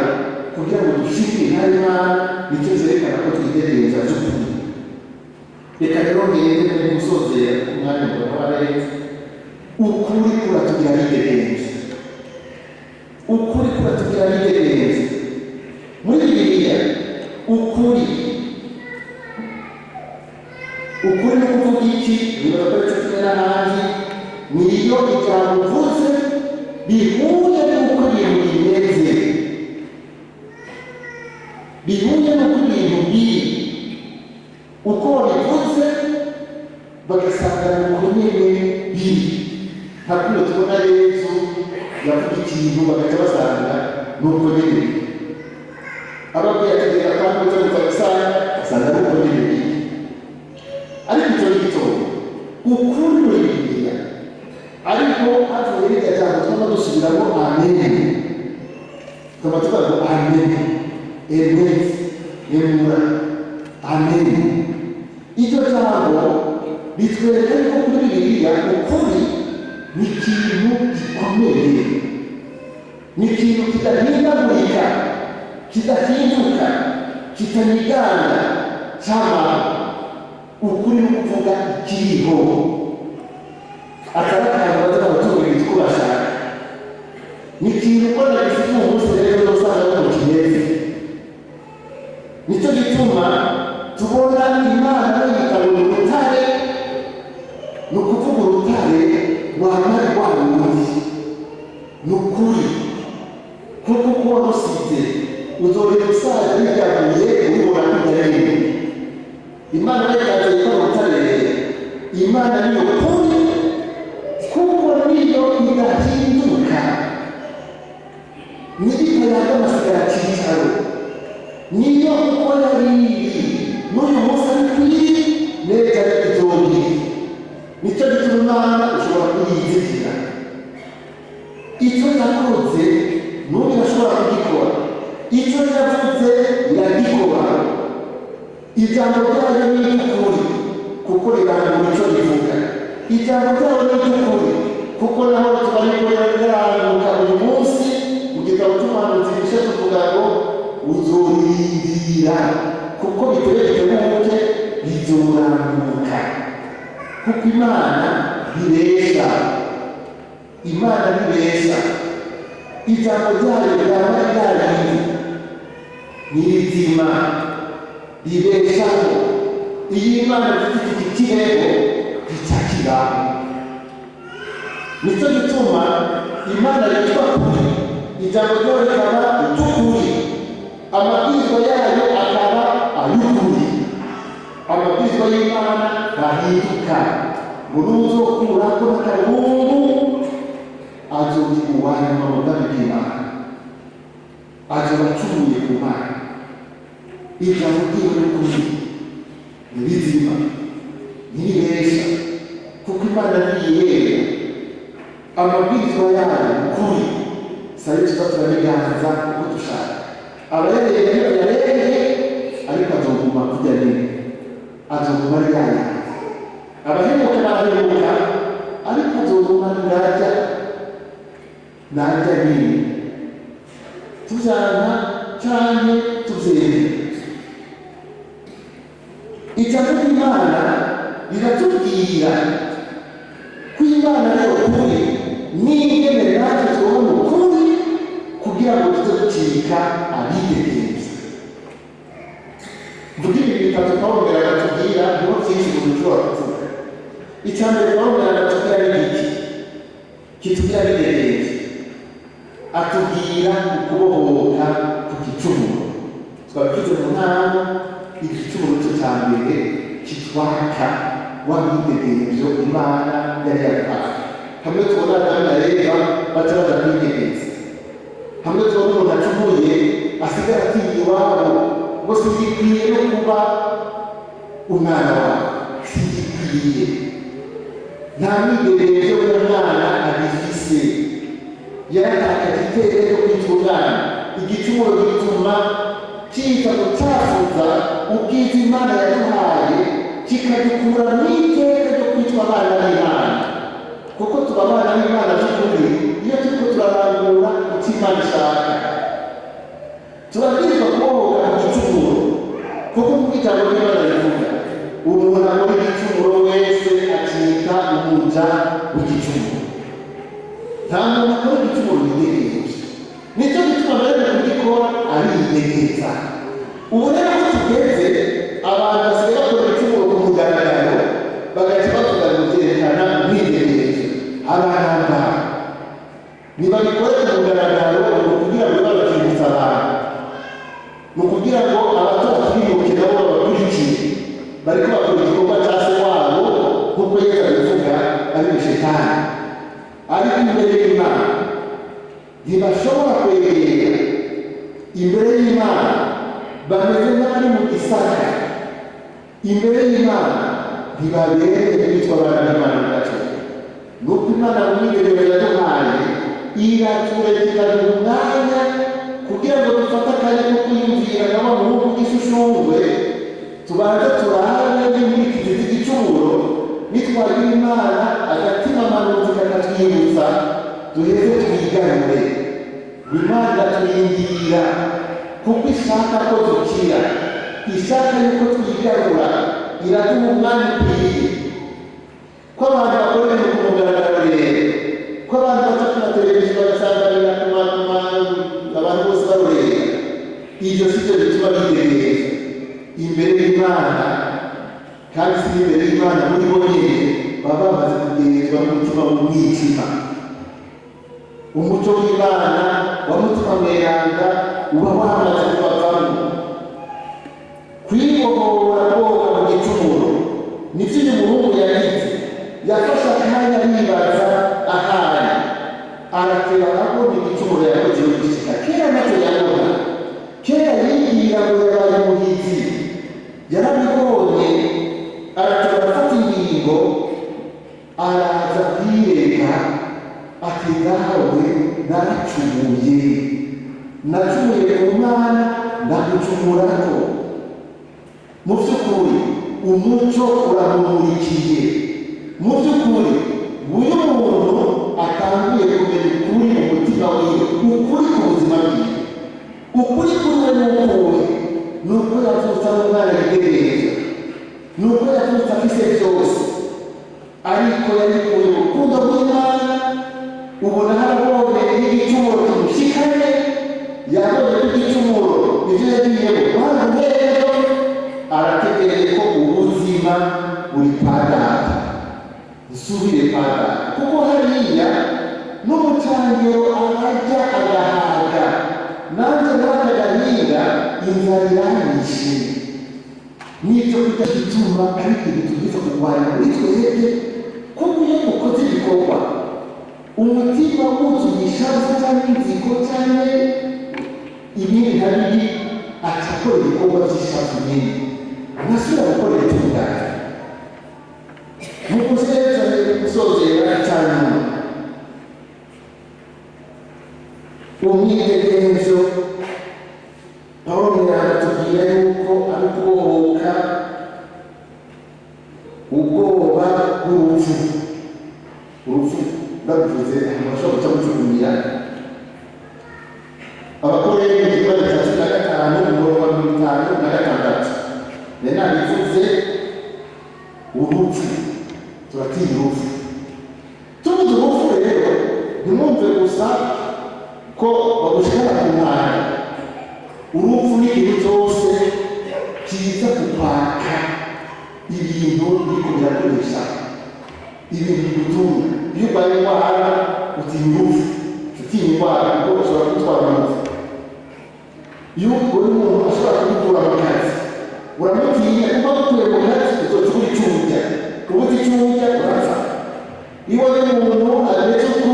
kugira ngo dushike intare Imana nicyo zerekana ko twitegereza vy'ukuri reka rero ngende muri gusozera ku mwanya mbona warenze ukuri kuratugira bidegenza ukuri kuratugira bidegenza muri Bibiliya ukuri ni ukuvuga iki bibakoretse kimwe n'ahandi niyo ijambo uvuze bihuye n'uko ibintu bimeze bihuye n'uko ibintu biri uko wabivuze bagasanga uko nyine biri nka kuno tubona Yesu yavuga ikintu bagaca basanga n'uko nyine biri ababwiye ategeka kandi uza gusanga asanga n'uko nyine biri ariko icyo ngicyo ukuri muri Bibiliya ariko havuye hirya cyane twaba dusubiramo amen tukaba tuvuga ngo amen emura amen iryo jambo bitwereka yuko kuri Bibiliya ukuri ni ikintu gikomeye ni ikintu kidahindagurika kidahinduka kitanigana cyangwa ukuri ni ukuvuga ikiriho atari akantu baza abaturage bitwo bashaka ni ikintu ubona gifite umunsi rero uzasanga mu kinezi. Nicyo gituma tubona Imana yitaba urutare, ni ukuvuga urutare rwamara rwa rundi, ni ukuri kuko kuba rusize uzorera usaza yijyaguye uribona kujya. Imana yitaze yitwa urutare, Imana niyo kuri kuko niyo idahinduka, niyo yanga amasigara cyicaro, niyo uko yari n'uyu munsi ari kuri neza y'igitoki. Nicyo gituma Imana ushobora kuyizitira, icyo yakoze n'ubu irashobora kugikora, icyo yavuze iragikora. Ijambo ryayo ni iry'ukuri kuko rirangura icyo rivuga, ijambo ryayo ni iry'ukuri kuko naho tubariko riraranguka uyu munsi mu gitabo cy'umuhanuzi Yesaya tuvuga ngo uzorindira kuko bitegereje n'umuke bizoranguka, kuko Imana ntibesha, Imana ntibesha. Ijambo ryayo ryaba ryarindi ni rizima ribeshaho. Iyo Imana ifite iki kirego icakiraho. Nicyo gituma Imana yitwa kuri, ijambo ryayo rikaba iry'ukuri, amabwiriza yayo akaba ay'ukuri. Amabwiriza y'Imana ntahinduka, muri uzokurako n'akarungu azogira uwanyuma mu bwami bw'Imana, azoba acumuye ku Mana. Ijambo ryiwe n'ukuri ni rizima ntiribesha kuko Imana ntiyihera. Amabwiriza yayo ukuri sayo tuza turabiganza uko dushaka. Abayareye yareye ariko azoguma kurya nini, azoguma ari yaya. Abahemuka barahemuka ariko azoguma narya nini, tujana canke tuvyere. Ijambo ry'Imana riratubwira ko Imana rero kuri n'ingene natwe tubona ukuri kugira ngo tuze ducika abidegenza. Mvuga ibi bitatu Pawulo aratubwira niho byinshi mu bishobora kuvuga. Icya mbere Pawulo aratubwira n'igiki kitubwira bidegenza, atubwira ukubohoka ku gicumuro. Twabivuze mu nama, igicumuro cyo cya mbere kitwaka wa bidegenzo Imana yari yatwaye. Hamwe tubona Adamu na Eva baca baja kwidegenza, hamwe tubona umuntu acumuye asigara atinya iwabo ngo sigikwiye no kuba umwana wawe, sigikwiye. Nta mwidegenzo w'umwana abifise, yaratakaje iteka ryo kwitunganya. Igicumuro gituma kiza gucafuza ubwiza Imana yaduhaye, kikadukura n'iteka ryo kwitwa abana b'Imana, kuko tuba abana b'Imana by'ukuri iyo turiko turarangura icyo Imana ishaka. Turabwirizwa kubohoka mu gicumuro kuko mu ijambo ry'Imana rivuga umuntu akora igicumuro wese acika umuja w'igicumuro. Nta muntu akora igicumuro yidegenza. Nicyo gituma rero kugikora aridegenza. Ubu rero aho tugeze abantu basigaye bakora igicumuro ku mugaragaro bagaca bavuga ngo byerekana umwidegenzo. Abana ntibabikore ku mugaragaro ngo kugira ngo babakingutse abantu, ni ukugira ngo abatora twibuke nabo babakurikiye bariko bakora igikorwa cya se wabo nk'uko Yesu abivuga ari Shetani. Ariko imbere y'Imana ntibashobora kwegera imbere y'Imana, bameze nk'abari mu gisaka. Imbere y'Imana ntibabereye kwitwa abana b'Imana na gato. Nuko Imana mu mwiherero yaduhaye iratureka ikaduha umwanya kugira ngo dufate akanya ko kwiyumvira na wa muhungu w'igisushungwe, tubanze turabe n'inkurikizi z'igicumuro. Nitwagira Imana agatima amanuzi kakatwibutsa, duheze twigarure. Imana turindira kuko ishaka ko dukira, ishaka yuko twigarura, iraduha umwanya ukwiye. Ko abantu bakora ibintu ku mugaragaro rero, ko abantu baca ku mateleviziyo bagasanganira ku y'Imana kandi si imbere y'Imana muri bo nyine baba bamaze kugerezwa n'umutima w'umwijima. Umuco w'Imana wa mutima mweranda uba wamaze kubavamo. Kwibohora koga mu gicumuro nivyo uyu muhungu yagize. Yafashe akanya yibaza ahari, arateba abona igicumuro yakoze gishika. Kera nacyo yabona, kera yibwira ngo yabaye umuhizi, yarabibonye, arateba afata ingingo, araza kwirega ati dawe naracumuye ku Mana ndagucumurako. Mu by'ukuri umuco uramumurikiye. Mu by'ukuri uyu muntu atangiye kumenya ukuri mu mutima wiwe, ukuri ku buzima bwiwe. Ukuri kuri we n'ukuwe ni uko yavutse ari umwana yigereza, ni uko yavutse afise byose, ariko yarikuye mu rukundo rw'Imana. Ubona harabonye n'igicumuro kimushikane, yabonye n'igicumuro ibyo yagiyemo bantu rero arategereye ko ubuzima buri padata, nsubire padata, kuko hariya n'umucangiro arajya agahaga, nanjye n'akagahinga inzara iranyishe. N'ibyo kurya bituma ari ibintu biza kurwanya muri twebwe, kuko iyo ukoze ibikorwa umutima wuzuye ishavu cyangwa inzigo cyangwa ibindi na bibi, acakora ibikorwa by'ishavu nyine, ntasubira gukora ibitunganye. Nk'uko gusozera cyane umwidegenzo, Pawulo yaratubwira yuko ari kubohoka ubwoba bw'urupfu. Urupfu ndabivuze amashobora guca gucukumira. Abakoreye mu kibazo cya 15 umurongo wa 56 rero nabivuze urupfu, turatinya urupfu. Tuvuze urupfu rero ntimwumve gusa ko bagushikana ku mwanya. Urupfu ni ikintu cyose kiza kukwaka ibintu biriko birakoresha, ibintu bigutunga. Iyo ubaye indwara utinya urupfu, utinya indwara kuko ushobora gutwara urupfu. Iyo uri umuntu ashobora kugukura mu kazi uramutinya, kuko agukuye mu kazi uzoca uba icumurya, uba uticumurya urapfa. Iyo ari umuntu ameze uku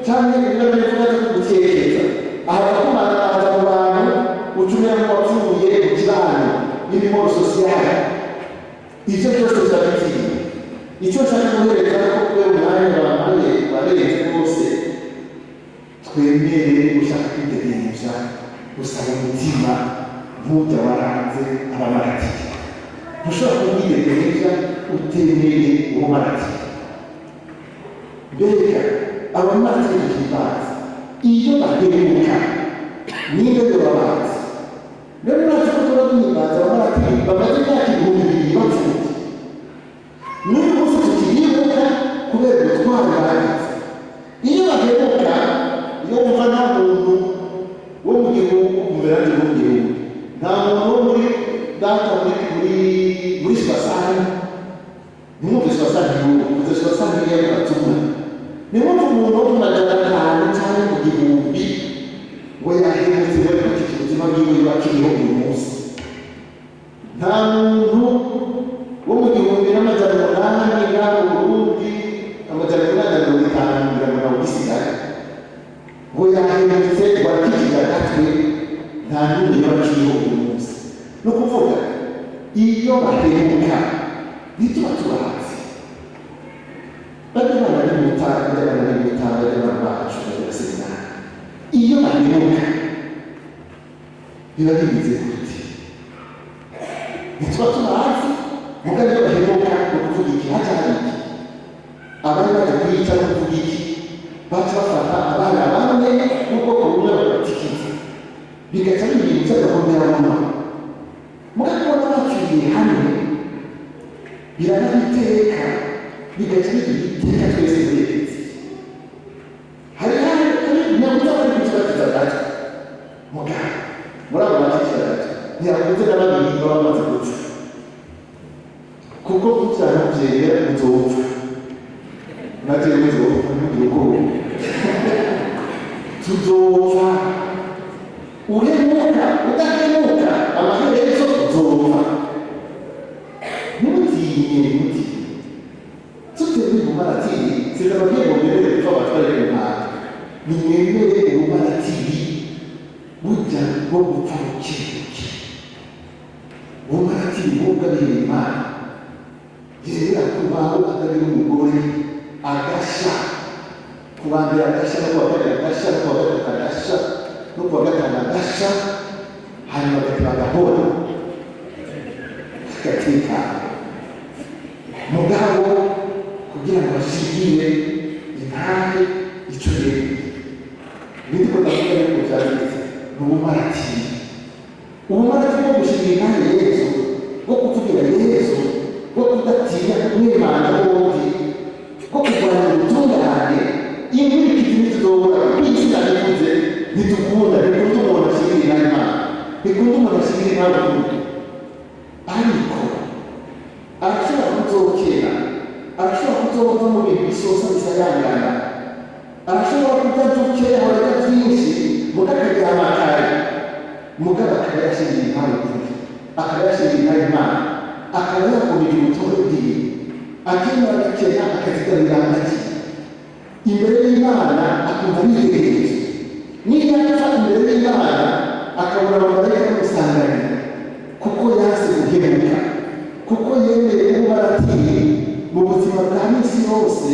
cyangwa ibintu bivuga byo kugutekereza, ahava kumanagaza mu bantu ucumira mu wapfuye mu kibano n'imiboro sosiyale. Ivyo byose turabitinya. Icyo nshaka kuherekana ko kubera umwanya bampaye barenze rwose, twemere gushaka kwitegereza, gusaba umutima nk'ujya waranze abamaratiye. Ntushobora kumwitegereza utemeye uwo maratiye. Mbega abamaratiye tukibaza iyo baheruka niba babazi. Rero natwe ko turabyibaza abamaratiye bamaze imyaka 2000 bapfuye. N'uyu munsi tukibibuka kubera gutwara bagize. Iyo baheruka, iyo wumva nta muntu wo mu gihugu umberanye mu gihugu, nta muntu wo muri data muri Swasani, nimwumve Swasani y'ubu, kuze Swasani y'ubu batuma. Nimwumve umuntu wo mu majana 5 cyangwa mu gihumbi ngo yahemutse bari kwakira ubuzima bwiwe bakiriho uyu munsi. Nta muntu wo mu 1800 ngaho Burundi, 1850 gisigaye ngo yahemutse barakikira gatwe, nta n'umwe bakiriho uyu munsi. No kuvuga iyo bahemuka ntituba turahazi. Bajya bari mu bitaro bacu barasenga. Iyo bahemuka biba bimeze gute? Ntituba turahazi. Mugabo iyo bahemuka no kuvuga iki hajyana iki? Abari baje kwica no kuvuga iki? Baca bafata abana bamwe n'ubwoko bumwe bakabatikiza, bigaca bibintu by'agahomerabona. Mugabo n'abapfiriye hamwe biranabiteka, bigaca bibiteka twese tureketse. Hari nyabuze abari kutubatiza gato. Mugabo muri abo bakikiza gato ntiyakunze n'abandi baba bamaze gupfa. atembera uzopfa natwe muzopfa n'urugo tuzopfa uhemuka udahemuka amaherezo uzopfa ntutinye tutembe umumaratiri sinababwiye ngo mbere gupfa batware ku mpande nimwemere umumaratiri burya bwo gupfa bukebuke umumaratiri bw'ugabira Imana yemera kubaho agabira umugore agasha kubambira agasha no kuwa kabiri agasha no kuwa gatatu agasha no kuwa gatanu agasha hanyuma agateba agahora agatekana mugabo kugira ngo bashingire intahe icyo rero ibindi ko ndavuga yuko byanditse ni ubumaratiri bwo gushingira intahe Yesu bwo kuvugira Yesu bwo kudatinya umwimana wundi bwo kurwanya ubutungane inkurikizi ntituzobora kuko isi yabivuze ntidukunda ntibikunda umuntu ashingira intahe Imana ntibikunda umuntu ashingira intahe umuntu ariko arashobora kuzokera arashobora kuzoza mu bintu bisosa bisayangana arashobora kutadukera horeka byinshi mugakaryama kare mugabo akaba yashingira intahe ukuri akaba yashingira intahe Imana akaba yakomeje ubutore bwiwe akemera agakena akazigarurira hagati imbere y'Imana akumva yitegereje niyo yapfa imbere y'Imana akabona abamarayika bamusanganira kuko yase guhemuka kuko yemeye umumaratiri mu buzima bwa minsi yose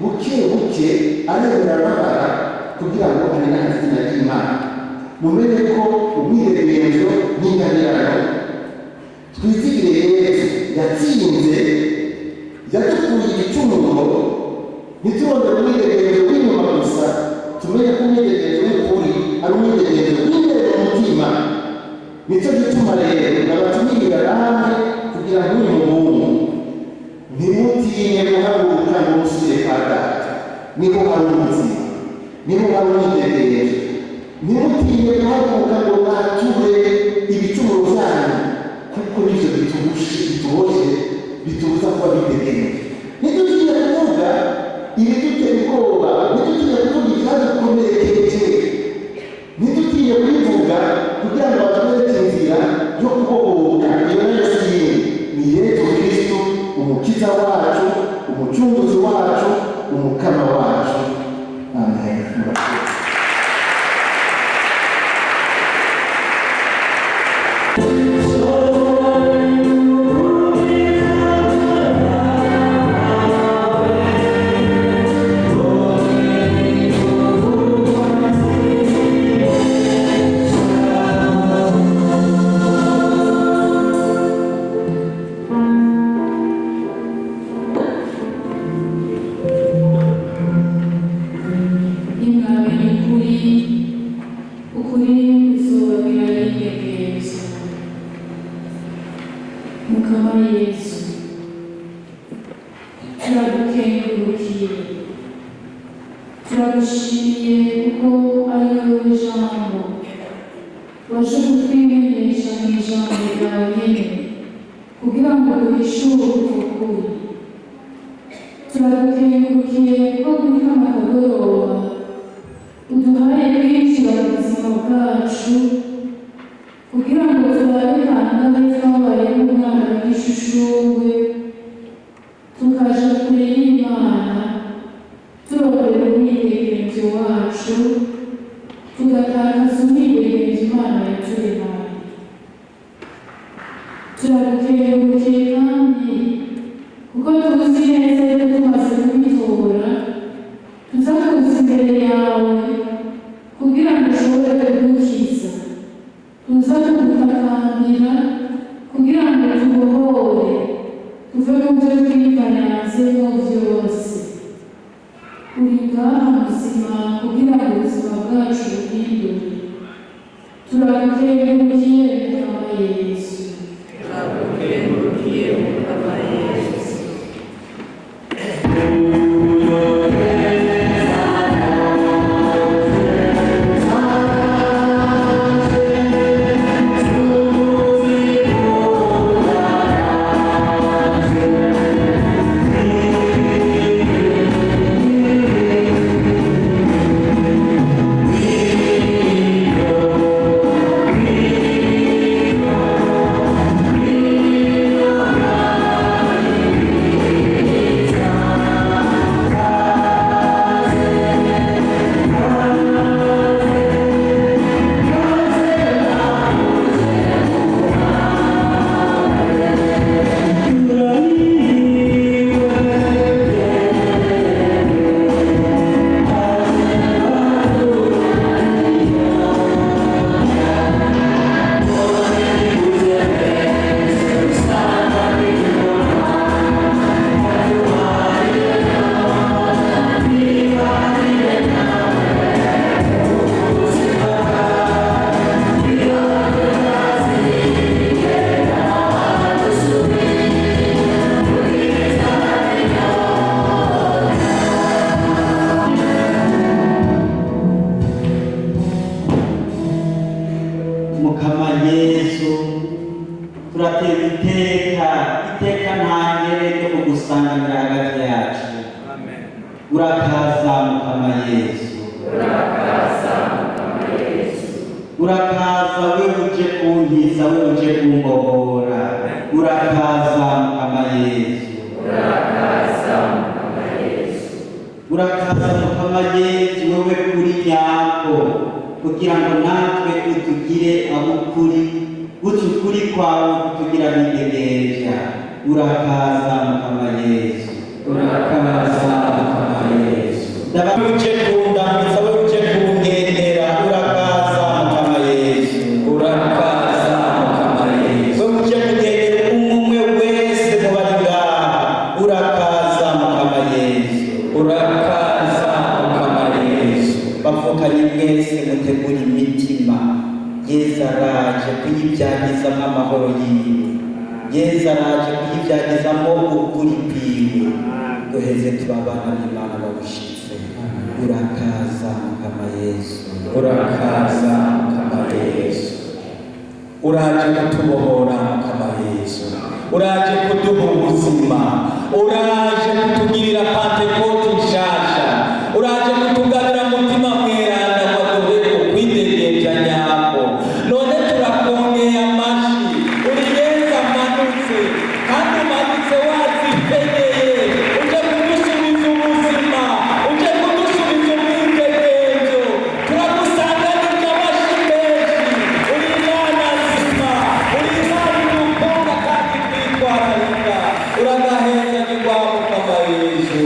buke buke arebera amabara kugira ngo anenane izina ry'Imana mumenye ko umwidegemvyo n'ingabirano twizigire Yesu yatsinze yadukuye igicumuro ntitubone umwidegemvyo w'inyuma gusa tumenye ko umwidegemvyo w'ukuri ari umwidegemvyo w'imbere mu mutima nicyo gituma rero abatumirira namwe kugira ngo uyu muhungu ntimutinye guhaguruka ngo musubire kwa data niho hari ubuzima niho hari umwidegemvyo ntimutinye guhaguruka ngo mwature ibicumuro byanyu kuko nivyo bituboshye bitubuza kuba bidegemvye ntitutinye kuvuga ibidutera ubwoba ntitutinye kuvuga ivyadukomerekeje ntitutinye kubivuga kugira ngo batubereke inzira yo kubohoka iyo nayo si ni Yesu Kristo umukiza wacu umucunguzi wacu umukama wacu amen. Mukama Yesu turagukengurukiye turagushimiye kuko ari wowe jambo waje kutwimenyesha mu ijambo ryawe nyene kugira ngo duhishure ukuri turagukengurukiye kuko kuri kano kagoroba uduhaye kwinjira mu buzima bwacu kugira ngo turabe hangahe twabaye umwana w'ishushungwe tukaja kure y'Imana turorera umwidegemvyo wacu tugatakaza umwidegemvyo Imana yaturemaye turagukengurukiye kandi kuko tuzi neza yuko tumaze kubitora tuza kuza imbere yawe kugira ngo ushobore kudukiza tuza kugutakambira kugira ngo tubohore tuve mu byo twikanyanzemo byose uri ngaha muzima kugira ngo ubuzima bwacu buhindure turagukengurukiye Mukama Yesu turagukengurukiye Mukama Yesu iteka ntangere ryo kugusanganira hagati yacu. Urakaza Mukama Yesu, urakaza we uje kunkiza, we uje kumbohora. Urakaza Mukama Yesu, urakaza Mukama Yesu, wewe kuri nyako, kugira ngo natwe utugire abukuri, ukuri kwawe kutugira bidegeja. Urakaza Mukama Yesu, urakaza Mukama Yesu. Ndabuje kundambiza, we uje kungendera. Urakaza Mukama Yesu, urakaza Mukama Yesu. We uje kugendera umwe wese mu bari ngaha. Urakaza Mukama Yesu, urakaza Mukama Yesu. Bavukanye mwese mutegura imitima. Yesu araje kuyibyagizamo amahoro yiwe. Yesu araje kuyibyagizamo ukuri kwiwe. Duheze turabana n'Imana bagushitse. Urakaza Mukama Yesu, urakaza Mukama Yesu. uraje kutubohora Mukama Yesu, uraje kuduha ubuzima, uraje kutugirira Pentekote nshasha, uraje kutugarura mutima mweranda waduhe ukwidegenja nyako. None turakongeye amashi, uri Yesu amanutse, kandi umanutse wazipenyeye, uje kudusubiza ubuzima, uje kudusubiza umwidegenjo. Turagusanganije amashi menshi, uri Imana nzima, uri Imana idukunda kandi twitwararika. Uragaheza ni kwa Mukama Yesu.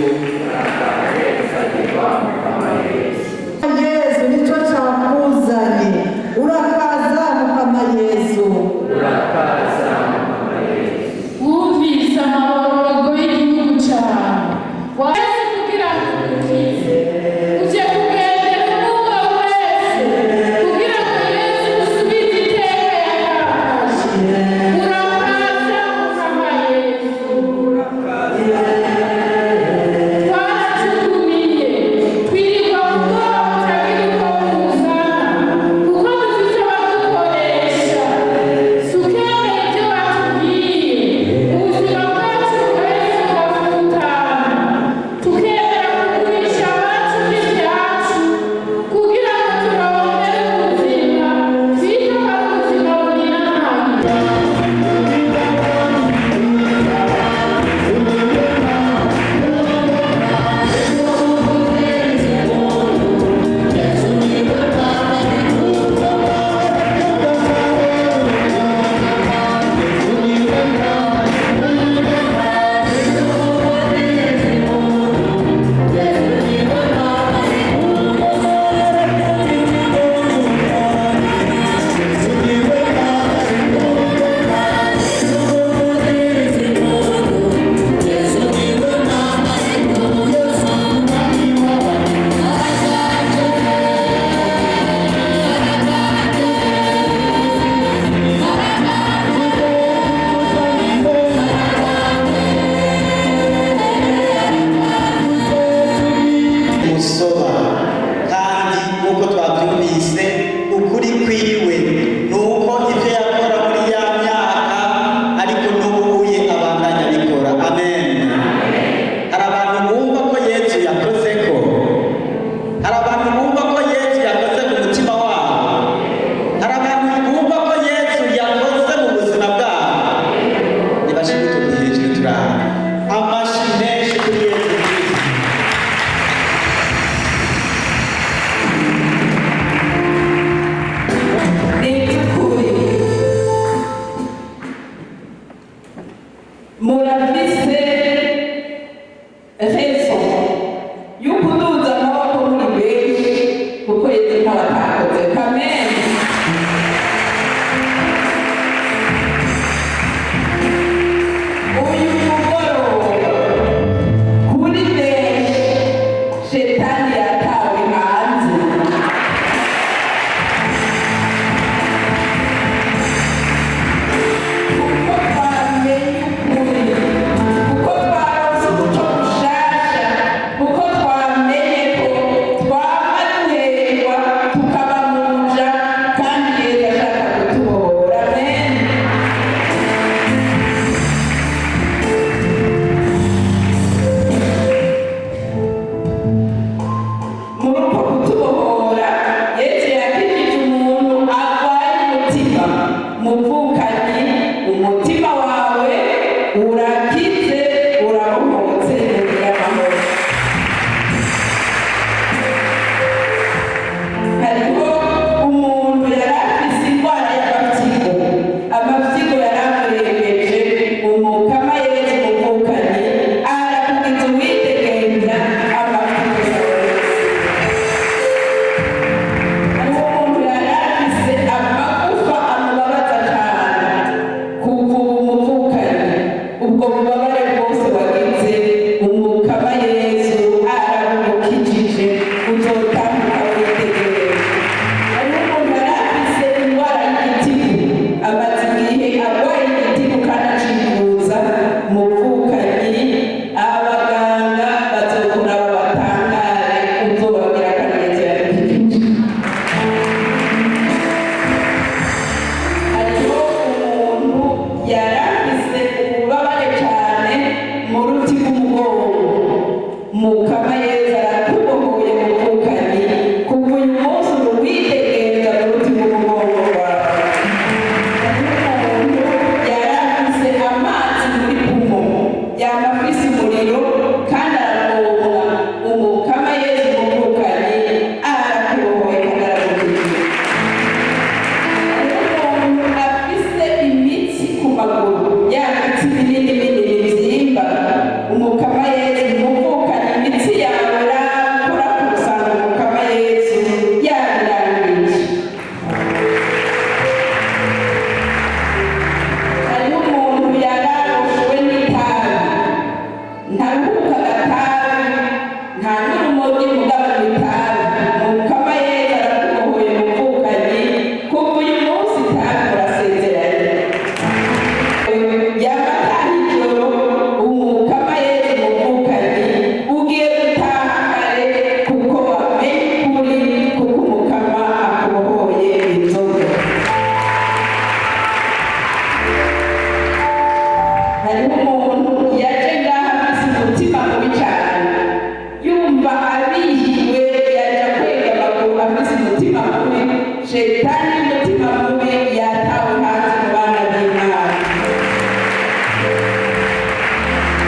mubi shetani y'umutima mubi yatawe hanze mu bana b'Imana.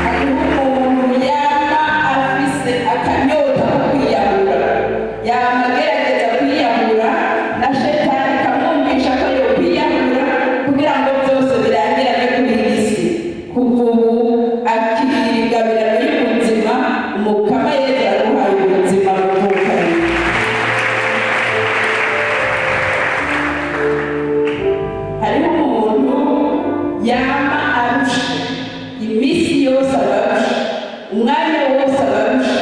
Hariho umuntu yama afise akanyota ko kwiyahura, yama agerageza kwiyahura na shetani ikamwumvisha ko yo kwiyahura kugira ngo byose birangirane kuri iyi si. Kuva ubu akirira ingabirano y'ubuzima, umukama Yesu araduhaye ubuzima buvukanye. Hariho umuntu yama arusha, iminsi yose abarusha, umwanya wose abarusha,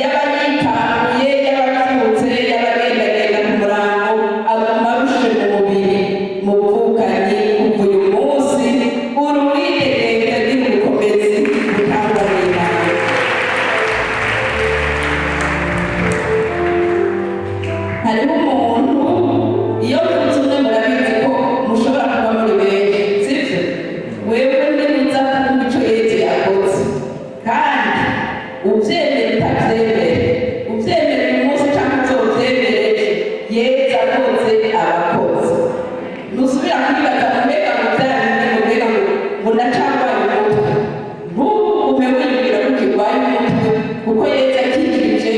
yaba yitamuye, yaba abyutse, yaba agendagenda ku murango, aguma arushe mu mubiri, mu buvukanyi. Kuva uyu munsi uruwitegeka ry'ubukomezi butangwa n'Imana. Hariho umuntu, iyo muzi umwe murabizi ko mushobora kuba muri benshi, sibyo? Wewe nibuza kumva ico Yesu yakoze, kandi uvyemere utavyemere, uvyemere uyu munsi canke uzovyemere, Yesu akoze abakoze. Ntusubira kwibaza ngo mbega ngo vyarindi ngo mbega ngo ndacagwaye umutwe. Ntugume wiyumvira ko ukigwaye umutwe, kuko Yesu akikije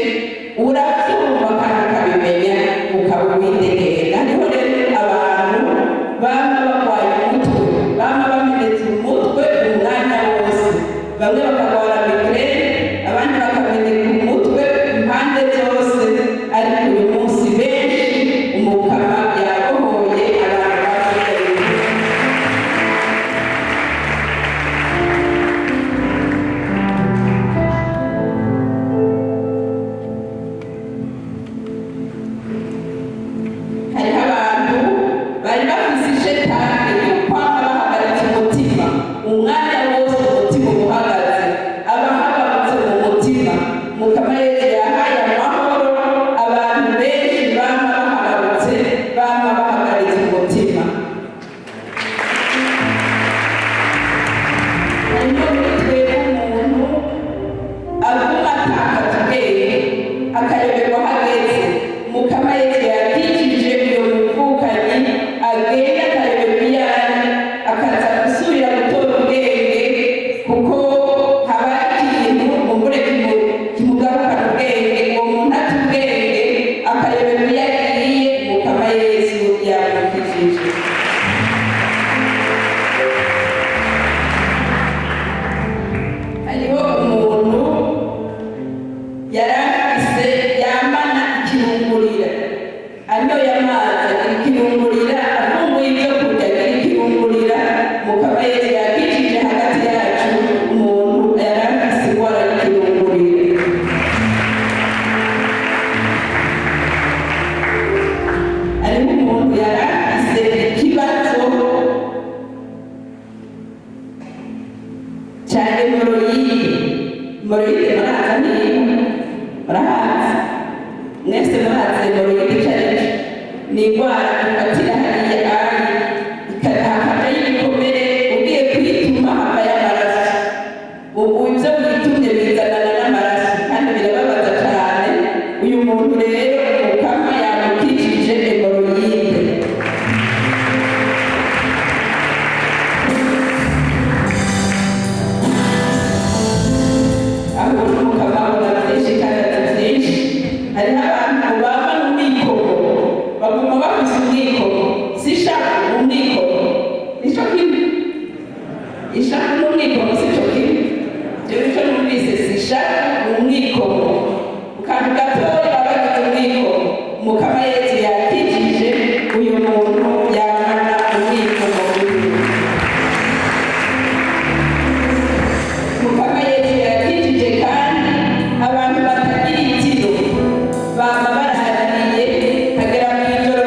uravyumva kandi ukabimenya ukaba uwitegeka. Hariho rero abantu bama bagwaye umutwe, bama bamenetse umutwe umwanya wose. Bamwe bakagwara migraine, abandi bakameneka umutwe impande zose. Ariko uyu munsi benshi umukama yabohoye abantu bakomeye. Hariho abantu bari bafise ishetani y'ukwama bahagaritse umutima, umwanya wose umutima uhagaze, abahagaritse mu mutima. Mukama Yesu yahaye amahoro abantu benshi bama bahagaritse, bama bahagaritse umutima. Hariho muri twebwe umuntu aguma atakaza ubwenge, akayoberwa aho ageze. Mukama Yesu yakijije uyo muvukanyi, agenda akayoberwa iyo ari, akaza gusubira gutora ubwenge, kuko haba ikintu mumbure kimugarukana ubwenge. Uwo muntu ata ubwenge akayoberwa iyo agiye, Mukama Yesu yamukijije. Hariho umuntu yari afise yamana ikirungurira, ariyo yamazi ikirungurira, avumbuye ibyo kurya agira ikirungurira. Mukama Yesu yakijije hagati yacu umuntu yari afise indwara y'ikirungurira. Hariho umuntu yari afise ikibazo cya hemoroyide. Hemoroyide muraza ntiyo? Murahazi? Mwese murazi hemoroyide icyo ari cyo? Ni indwara ifatira hariya ari, hakajayo ibikomere, ugiye kwituma havayo amaraso. Ubu ibyo witumye bizanana n'amaraso, kandi birababaza cyane. Uyu muntu rero Mukama yamukijije hemoroyide. Aho Mukama abona byinshi kandi ati byinshi. Hariho abantu baba n'umwikomo, baguma bafise umwikomo. Si ishavu n'umwikomo, nico kimwe. Ishavu n'umwikomo sico kimwe. Jewe ico numvise si ishavu n'umwikomo. Ukantu gatoya baba bagize umwikomo. Mukama Yesu yakijije uyu muntu yamana umwikomo wiwe. Mukama Yesu yakijije kandi abantu batagira itiro, baba barahariye, hagera mw'ijoro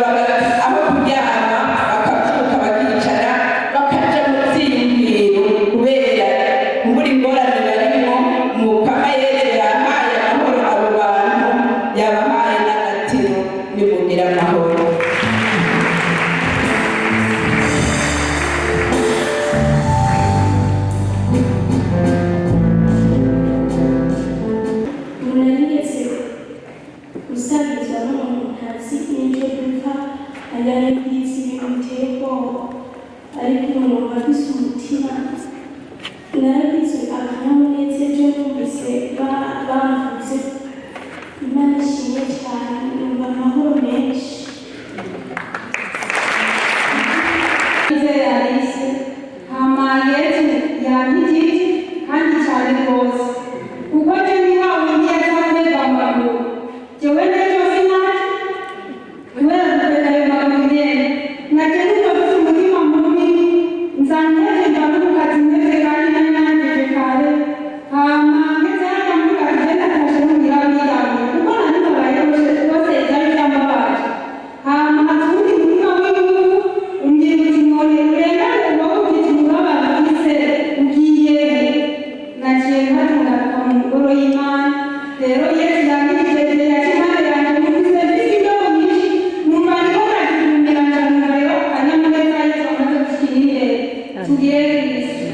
aho kuryama bakavyuka bakicara bakaja mu vyiyumviro, kubera kumbura ingorane barimwo. Mukama Yesu yahaye amahoro abo bantu, yabahaye n'agatiro. Nimugira amahoro. Munarigeze gusabizwa n'umuntu ntazi n'icyo yaragize ibintu biteye ubwoba ariko numva bisa umutima naragize akanyamuneza ejo numvise bamvuze Imana ishimwe cyane numva amahoro menshi Alice hama Yesu yanyigiti kandi cyane rwose kuko je ni wawe ni yatamwega amaguru jewe n'ejo sinari kubera kubera ayo maguru nyene naje numva mfite umutima mubi nzanteje mbantu mukazi nteje kandi nari nanjeje kare hama ngeze hano mvuga ati natashe mugira biyamye kuko nani babaye bose byari byambabaje hama hatundi mutima w'igihugu umbyibuti none rero ubaho ufite umubabaro ufise ugiye naciye nkatungaruka mu ngoro y'Imana rero Yesu yangirije imbere ya kimana yanjye mufise mfise imbeho nyinshi numva ndiko ndagirumbira njanumva rero akanyamuneza Yesu amaze gushyira imbere tugire Kristo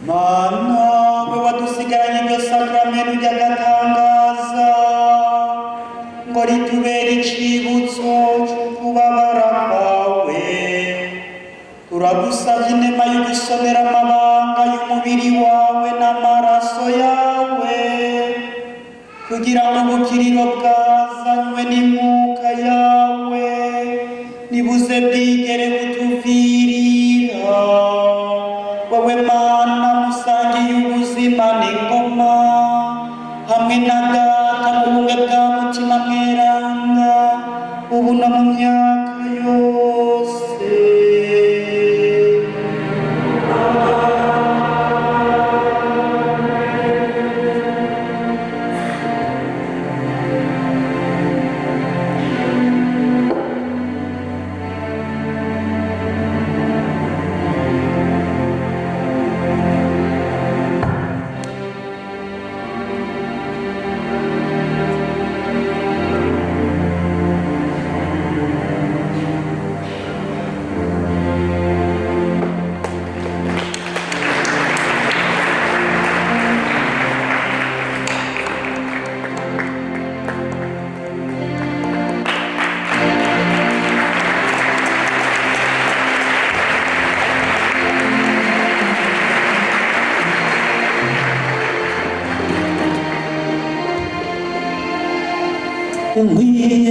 Mana we wadusigaranye iryo sakramento ry'agatangaza ngo ritubere icibutso c'ukubabara kwawe turagusavye inema yo gusomera amabanga y'umubiri wawe n'amaraso yawe kugira ngo ubukiriro bwazanywe n'imyuka yawe nibuze bwigere butuvirira wowe Mana musangiye ubuzima n'ingoma hamwe na